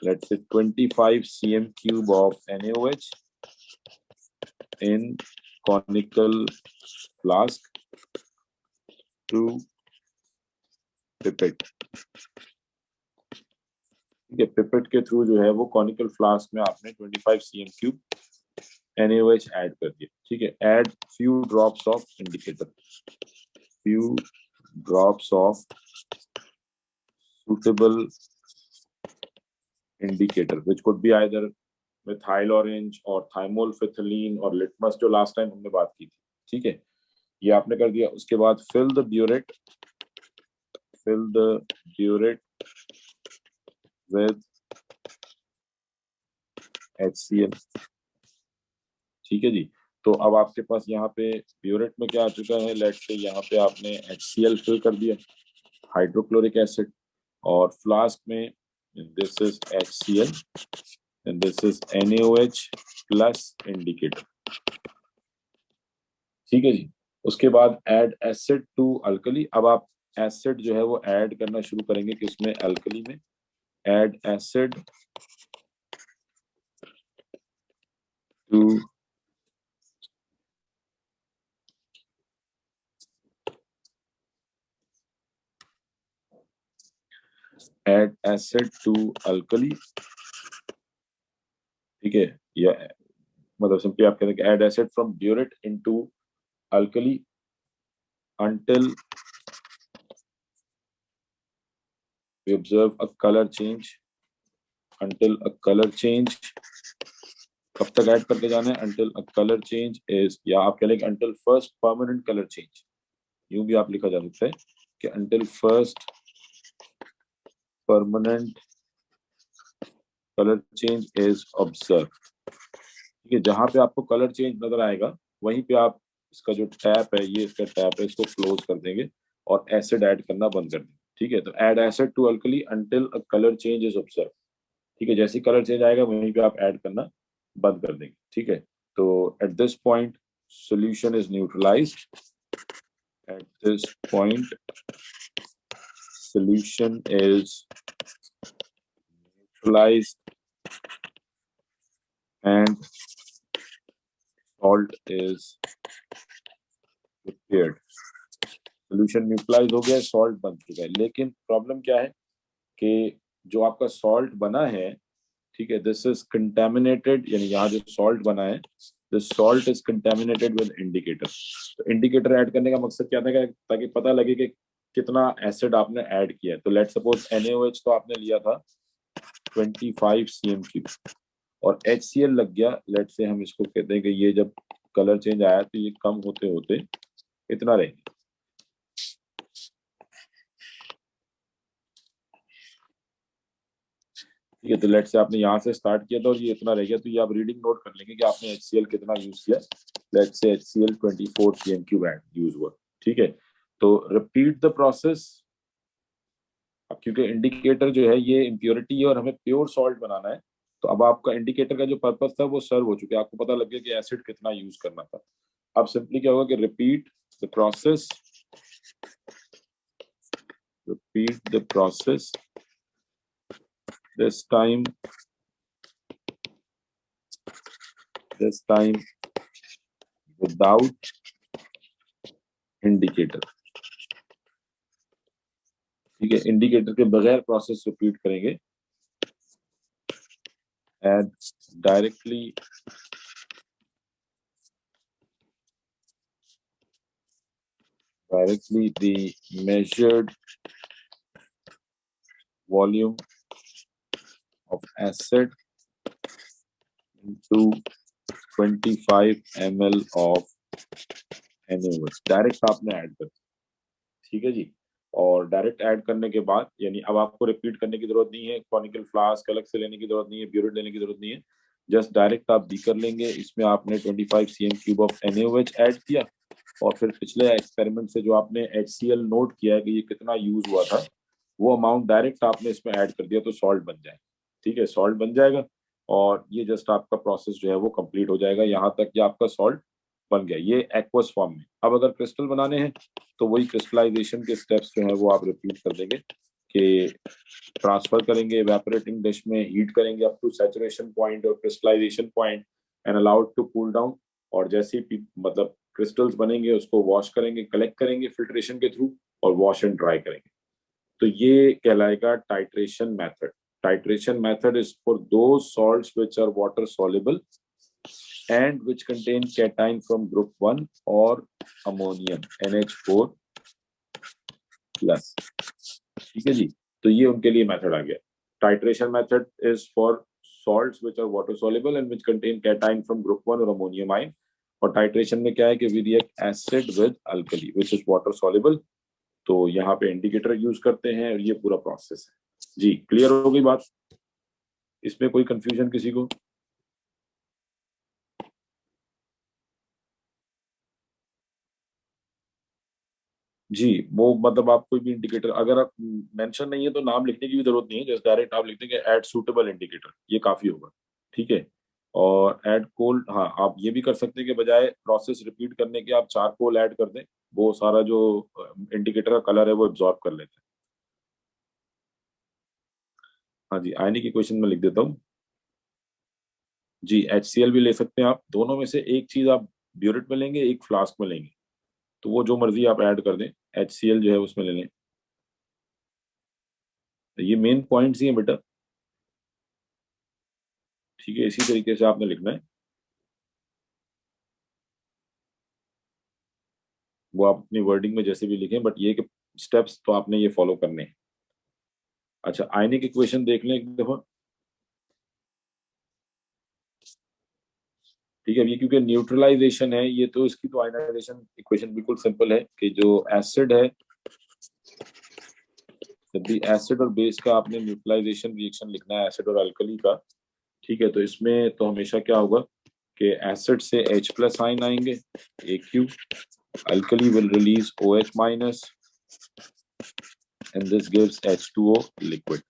let's say 25 cm cube of NaOH in conical flask to pipette, ठीक है। पिपेट के थ्रू जो है वो कॉनिकल फ्लास्क में आपने 25 cm क्यूब NaOH ऐड कर दिया, ठीक है। Add few drops of indicator, few drops of suitable indicator which could be either methyl orange और thymol phthalene और litmus जो लास्ट टाइम हमने बात की थी, ठीक है। ये आपने कर दिया। उसके बाद fill the burette with HCl। ठीक है जी। तो अब आपके पास यहाँ पे ब्यूरेट में क्या आ चुका है, लेट से यहाँ पे आपने HCl फिल कर दिया, हाइड्रोक्लोरिक एसिड, और फ्लास्क में this is HCl and this is NaOH plus indicator. ठीक है जी। उसके बाद ऐड एसिड टू अल्कली। अब आप एसिड जो है वो ऐड करना शुरू करेंगे किसमें, अल्कली में। Add acid to alkali. ठीक है, या मतलब सिंपली आप कहते हैं add acid from burette into alkali until we observe a color change, until a color change। कब तक ऐड करके जाना है, until a color change is, या आप कह लेंगे until first permanent color change, यूं भी आप लिखा जा सकता है कि until first permanent color change is observed। ठीक है, जहां पे आपको कलर चेंज नजर आएगा वहीं पे आप इसका जो टैप है, ये इसका टैप है, इसको क्लोज कर देंगे और एसिड ऐड करना बंद कर देंगे। ठीक है, तो add acid to alkali until a colour change is observe. ठीक है, जैसे कलर चेंज आएगा वहीं पे आप ऐड करना बंद कर देंगे। ठीक है, तो at this point solution is neutralised. At this point solution is neutralised and salt is prepared। Solution neutralise हो गया, सॉल्ट बन चुका है। लेकिन प्रॉब्लम क्या है कि जो आपका सॉल्ट बना है, ठीक है, दिस इज कंटेमिनेटेड, यानी यहाँ जो सॉल्ट बना है, this salt is contaminated with indicator. तो इंडिकेटर ऐड करने का मकसद क्या था, ताकि पता लगे कि कितना एसिड आपने ऐड किया है। तो लेट सपोज NaOH तो आपने लिया था 25 cm³ और HCl लग गया, लेट से हम इसको कहते हैं कि ये जब कलर चेंज आया तो ये कम होते होते इतना रह गया। ठीक है, तो लेट से आपने यहाँ से स्टार्ट किया था और ये इतना रह गया, तो ये आप रीडिंग नोट कर लेंगे कि आपने HCl कितना यूज किया। लेट से HCl 24 cm³ यूज हुआ। ठीक है, तो रिपीट द प्रोसेस। अब क्योंकि इंडिकेटर जो है ये इम्प्योरिटी है और हमें प्योर सॉल्ट बनाना है, तो अब आपका इंडिकेटर का जो पर्पस था वो सर्व हो चुका है, आपको पता लग गया कि एसिड कितना यूज करना था। अब सिंपली क्या होगा कि repeat the process, this time without indicator। ठीक है, इंडिकेटर के बगैर प्रोसेस रिपीट करेंगे। Add directly the measured volume of acid into 25 ml of NaOH। Direct आपने ऐड कर, ठीक है जी। और डायरेक्ट ऐड करने के बाद, यानी अब आपको रिपीट करने की जरूरत नहीं है, कॉनिकल फ्लास्क अलग से लेने की जरूरत नहीं है, ब्यूरेट लेने की जरूरत नहीं है, जस्ट डायरेक्ट आप बीकर लेंगे, इसमें आपने 25 cm³ ऑफ NaOH ऐड किया और फिर पिछले एक्सपेरिमेंट से जो आपने HCl नोट किया है कि ये कितना यूज हुआ था, वो अमाउंट डायरेक्ट आपने इसमें ऐड कर दिया तो सॉल्ट बन जाएगा। ठीक है, सॉल्ट बन जाएगा और ये जस्ट आपका प्रोसेस जो है वो कंप्लीट हो जाएगा, यहाँ तक कि आपका सॉल्ट बन गया, ये एक्वस फॉर्म में। अब अगर क्रिस्टल बनाने हैं तो वही क्रिस्टलाइजेशन के स्टेप्स जो है वो आप रिपीट कर देंगे कि ट्रांसफर करेंगे इवेपोरेटिंग डिश में, हीट करेंगे अप टू सैचुरेशन पॉइंट और crystallisation point and allowed to cool down. और जैसे ही मतलब क्रिस्टल्स बनेंगे उसको वॉश करेंगे, कलेक्ट करेंगे फिल्ट्रेशन के थ्रू और वॉश एंड ड्राई करेंगे। तो ये कहलाएगा titration method. Titration method is for those salts which are water soluble and which contain cation from group 1 or ammonium NH4 plus। ठीक है जी, तो ये उनके लिए मेथड आ गया। Titration method is for salts which are water soluble and which contain cation from group 1 or ammonium ion, और टाइट्रेशन में क्या है कि we react acid with alkali which is water soluble, तो यहाँ पे इंडिकेटर यूज करते हैं और ये पूरा प्रोसेस है। जी क्लियर हो गई बात, इसमें कोई कंफ्यूजन किसी को? जी वो मतलब आप कोई भी इंडिकेटर अगर आप मेंशन नहीं है तो नाम लिखने की भी जरूरत नहीं है, जैसे डायरेक्ट आप लिख देंगे ऐड सूटेबल इंडिकेटर, ये काफी होगा। ठीक है, और ऐड कोल, हाँ आप ये भी कर सकते हैं कि बजाय प्रोसेस रिपीट करने के आप चारकोल ऐड कर दें, वो सारा जो इंडिकेटर का कलर है वो एब्जॉर्ब कर लेते हैं। हाँ जी, आईने की क्वेश्चन में लिख देता हूँ। जी HCl भी ले सकते हैं आप, दोनों में से एक चीज आप ब्यूरेट में लेंगे, एक फ्लास्क में लेंगे, तो वो जो मर्जी आप ऐड कर दें, HCl जो है उसमें ले लें। तो ये मेन पॉइंट्स ही हैं बेटा। ठीक है, इसी तरीके से आपने लिखना है, वो आप अपनी वर्डिंग में जैसे भी लिखें, बट ये कि स्टेप्स तो आपने ये फॉलो करने हैं। अच्छा आयनिक इक्वेशन देख लें एक दफा। ठीक है, अब ये क्योंकि न्यूट्रलाइजेशन है ये, तो इसकी तो आयनाइजेशन इक्वेशन बिल्कुल सिंपल है कि जो एसिड है, जब भी एसिड और बेस का आपने न्यूट्रलाइजेशन रिएक्शन लिखना है, एसिड और अल्कली का, ठीक है, तो इसमें तो हमेशा क्या होगा कि एसिड से H प्लस आयन आएंगे AQ, alkali will release OH minus and this gives H2O liquid.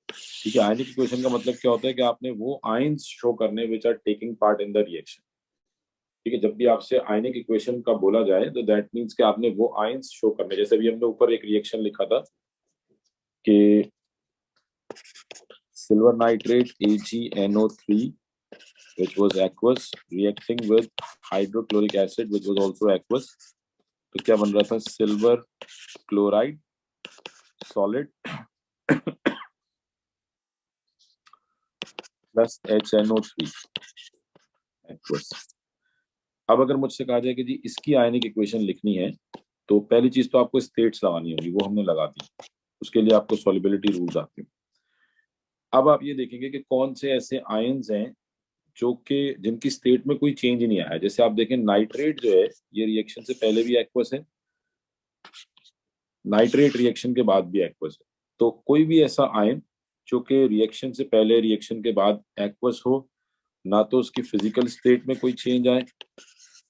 ठीक है, आयनिक इक्वेशन का मतलब क्या होता है कि आपने वो आयंस शो करने which are taking part in the reaction. ठीक है, जब भी आपसे आयनिक इक्वेशन का बोला जाए तो दैट मीन्स कि आपने वो आयंस शो करने, जैसे भी हमने ऊपर एक रिएक्शन लिखा था कि silver nitrate AgNO3 which was aqueous reacting with hydrochloric acid which was also aqueous, तो क्या बन रहा था, silver chloride solid plus HNO3 aqueous. अब अगर मुझसे कहा जाए कि जी इसकी आयनिक इक्वेशन लिखनी है, तो पहली चीज तो आपको स्टेट्स लगानी होगी, वो हमने लगा दी, उसके लिए आपको सॉल्युबिलिटी रूल्स आते हैं। अब आप ये देखेंगे कि कौन से ऐसे आयंस हैं जो कि जिनकी स्टेट में कोई चेंज नहीं आया है। जैसे आप देखें नाइट्रेट जो है ये रिएक्शन से पहले भी एक्वस है, नाइट्रेट रिएक्शन के बाद भी एक्वस है। तो कोई भी ऐसा आयन जो कि रिएक्शन से पहले रिएक्शन के बाद एक्वस हो, ना तो उसकी फिजिकल स्टेट में कोई चेंज आए,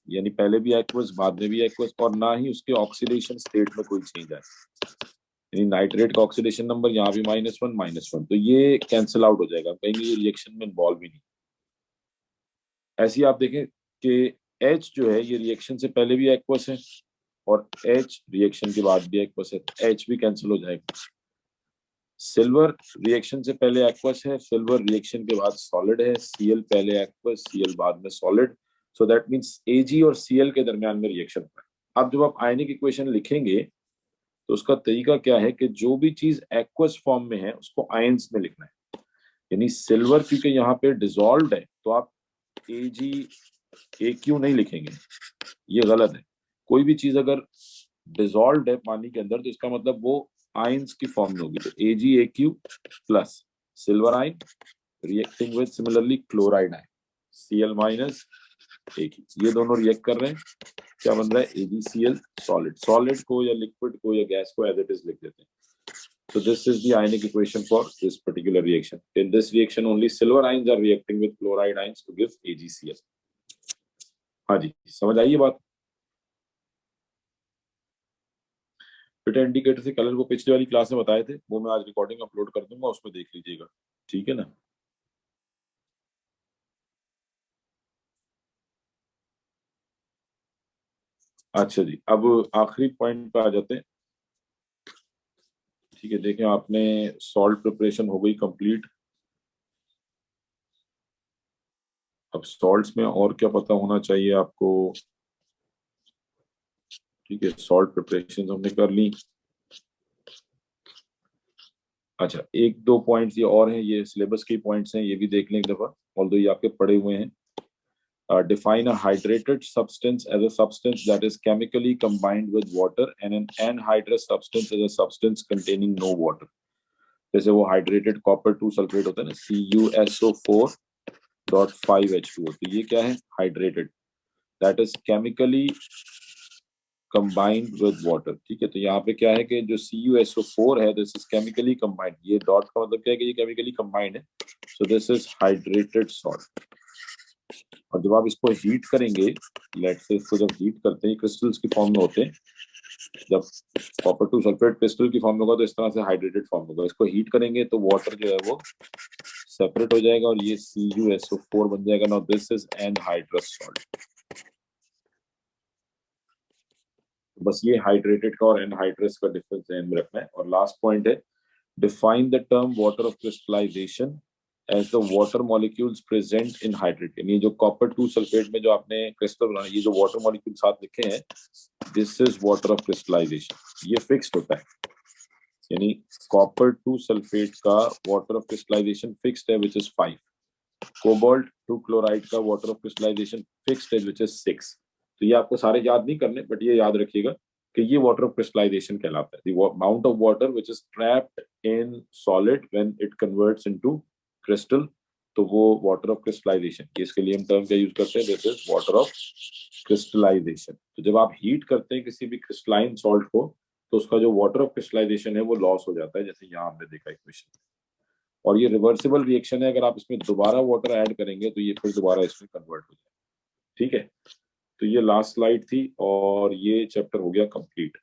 यानी पहले भी एक्वस बाद में भी एक्वस, और ना ही उसके ऑक्सीडेशन स्टेट में कोई चेंज आए, यानी नाइट्रेट का ऑक्सीडेशन नंबर यहाँ भी -1 तो ये कैंसिल आउट हो जाएगा, कहेंगे ये रिएक्शन में इन्वॉल्व ही नहीं। ऐसे ही आप देखें कि H जो है ये रिएक्शन से पहले भी एक्वस है और H रिएक्शन के बाद भी एक्वस है, तो H भी कैंसिल हो जाएगा। सिल्वर रिएक्शन से पहले एक्वस है, सिल्वर रिएक्शन के बाद सॉलिड है, Cl पहले एक्वस, Cl बाद में solid, so that means Ag और Cl के दरमियान में रिएक्शन है। अब जब आप आयनिक इक्वेशन लिखेंगे तो उसका तरीका क्या है कि जो भी चीज एक्वस फॉर्म में है उसको आयंस में लिखना है, यानी सिल्वर क्योंकि यहाँ पे डिसॉल्व्ड है तो आप AgAQ नहीं लिखेंगे, ये गलत है। कोई भी चीज अगर डिसॉल्व्ड है पानी के अंदर तो इसका मतलब वो आयंस की फॉर्म में होगी, तो AgAQ plus silver ion reacting with similarly chloride ion Cl minus AQ, ये दोनों रिएक्ट कर रहे हैं, क्या बन रहा है AgCl सॉलिड, सॉलिड को या लिक्विड को या गैस को एज इट इज लिख देते हैं। So this is the ionic equation for this particular reaction. In this reaction, only silver ions are reacting with chloride ions to give AgCl. हाँ जी, समझ आई ये बात? बेटा इंडिकेटर से कलर को पिछली वाली क्लास में बताए थे, वो मैं आज रिकॉर्डिंग अपलोड कर दूंगा, उसमें देख लीजिएगा, ठीक है ना? अच्छा जी, अब आखिरी पॉइंट पे आ जाते हैं। ठीक है, देखें आपने सॉल्ट प्रिपरेशन हो गई कंप्लीट। अब सॉल्ट्स में और क्या पता होना चाहिए आपको? ठीक है, सॉल्ट प्रिपरेशन हमने कर ली। अच्छा एक दो पॉइंट्स ये और हैं, ये सिलेबस के पॉइंट्स हैं, ये भी देख लें एक दफा, ऑल्दो ये आपके पढ़े हुए हैं। Define a hydrated substance as a substance that is chemically combined with water and an anhydrous substance as a substance containing no water. जैसे वो हाइड्रेटेड कॉपर 2 सल्फेट होता है ना, CuSO4.5H2O, तो ये क्या है hydrated, that is chemically combined with water. ठीक है, तो यहाँ पे क्या है कि जो CuSO4 है दिस इज केमिकली कंबाइंड, ये डॉट का मतलब क्या है कि ये केमिकली कंबाइंड है, so this is hydrated salt. और जब आप इसको हीट करेंगे, लेट से इसको जब हीट करते हैं क्रिस्टल्स की फॉर्म में होते हैं, जब कॉपर टू सल्फेट क्रिस्टल की फॉर्म में होगा तो इस तरह से हाइड्रेटेड फॉर्म होगा। इसको हीट करेंगे तो वाटर जो है वो सेपरेट हो जाएगा और ये CuSO4 बन जाएगा। Now this is anhydrous salt. बस ये हाइड्रेटेड का और एनहाइड्रस का डिफरेंस ध्यान में रखना है। और लास्ट पॉइंट है, define the term water of crystallisation as the water molecules present in hydrate. यानी जो कॉपर टू सल्फेट में जो आपने क्रिस्टल बनाया, ये जो वाटर मॉलिक्यूल साथ लिखे हैं, this is water of crystallisation. ये फिक्स्ड होता है, यानी कॉपर टू सल्फेट का वाटर ऑफ क्रिस्टलाइजेशन फिक्स्ड है which is 5। Cobalt two chloride का वाटर ऑफ क्रिस्टलाइजेशन फिक्स्ड है विच इज 6। तो ये आपको सारे याद नहीं करने, बट ये याद रखिएगा कि ये वाटर ऑफ क्रिस्टलाइजेशन कहलाता है, the amount of water which is trapped in solid when it converts into crystal, तो वो वाटर ऑफ क्रिस्टलाइजेशन। इसके लिए हम टर्म क्या यूज करते हैं, this is water of crystallisation. तो जब आप हीट करते हैं किसी भी क्रिस्टलाइन सॉल्ट को, तो उसका जो वाटर ऑफ क्रिस्टलाइजेशन है वो लॉस हो जाता है, जैसे यहाँ हमने देखा इक्वेशन। और ये रिवर्सिबल रिएक्शन है, अगर आप इसमें दोबारा वाटर ऐड करेंगे तो ये फिर दोबारा इसमें कन्वर्ट हो जाएगा। ठीक है, तो ये लास्ट स्लाइड थी और ये चैप्टर हो गया कंप्लीट।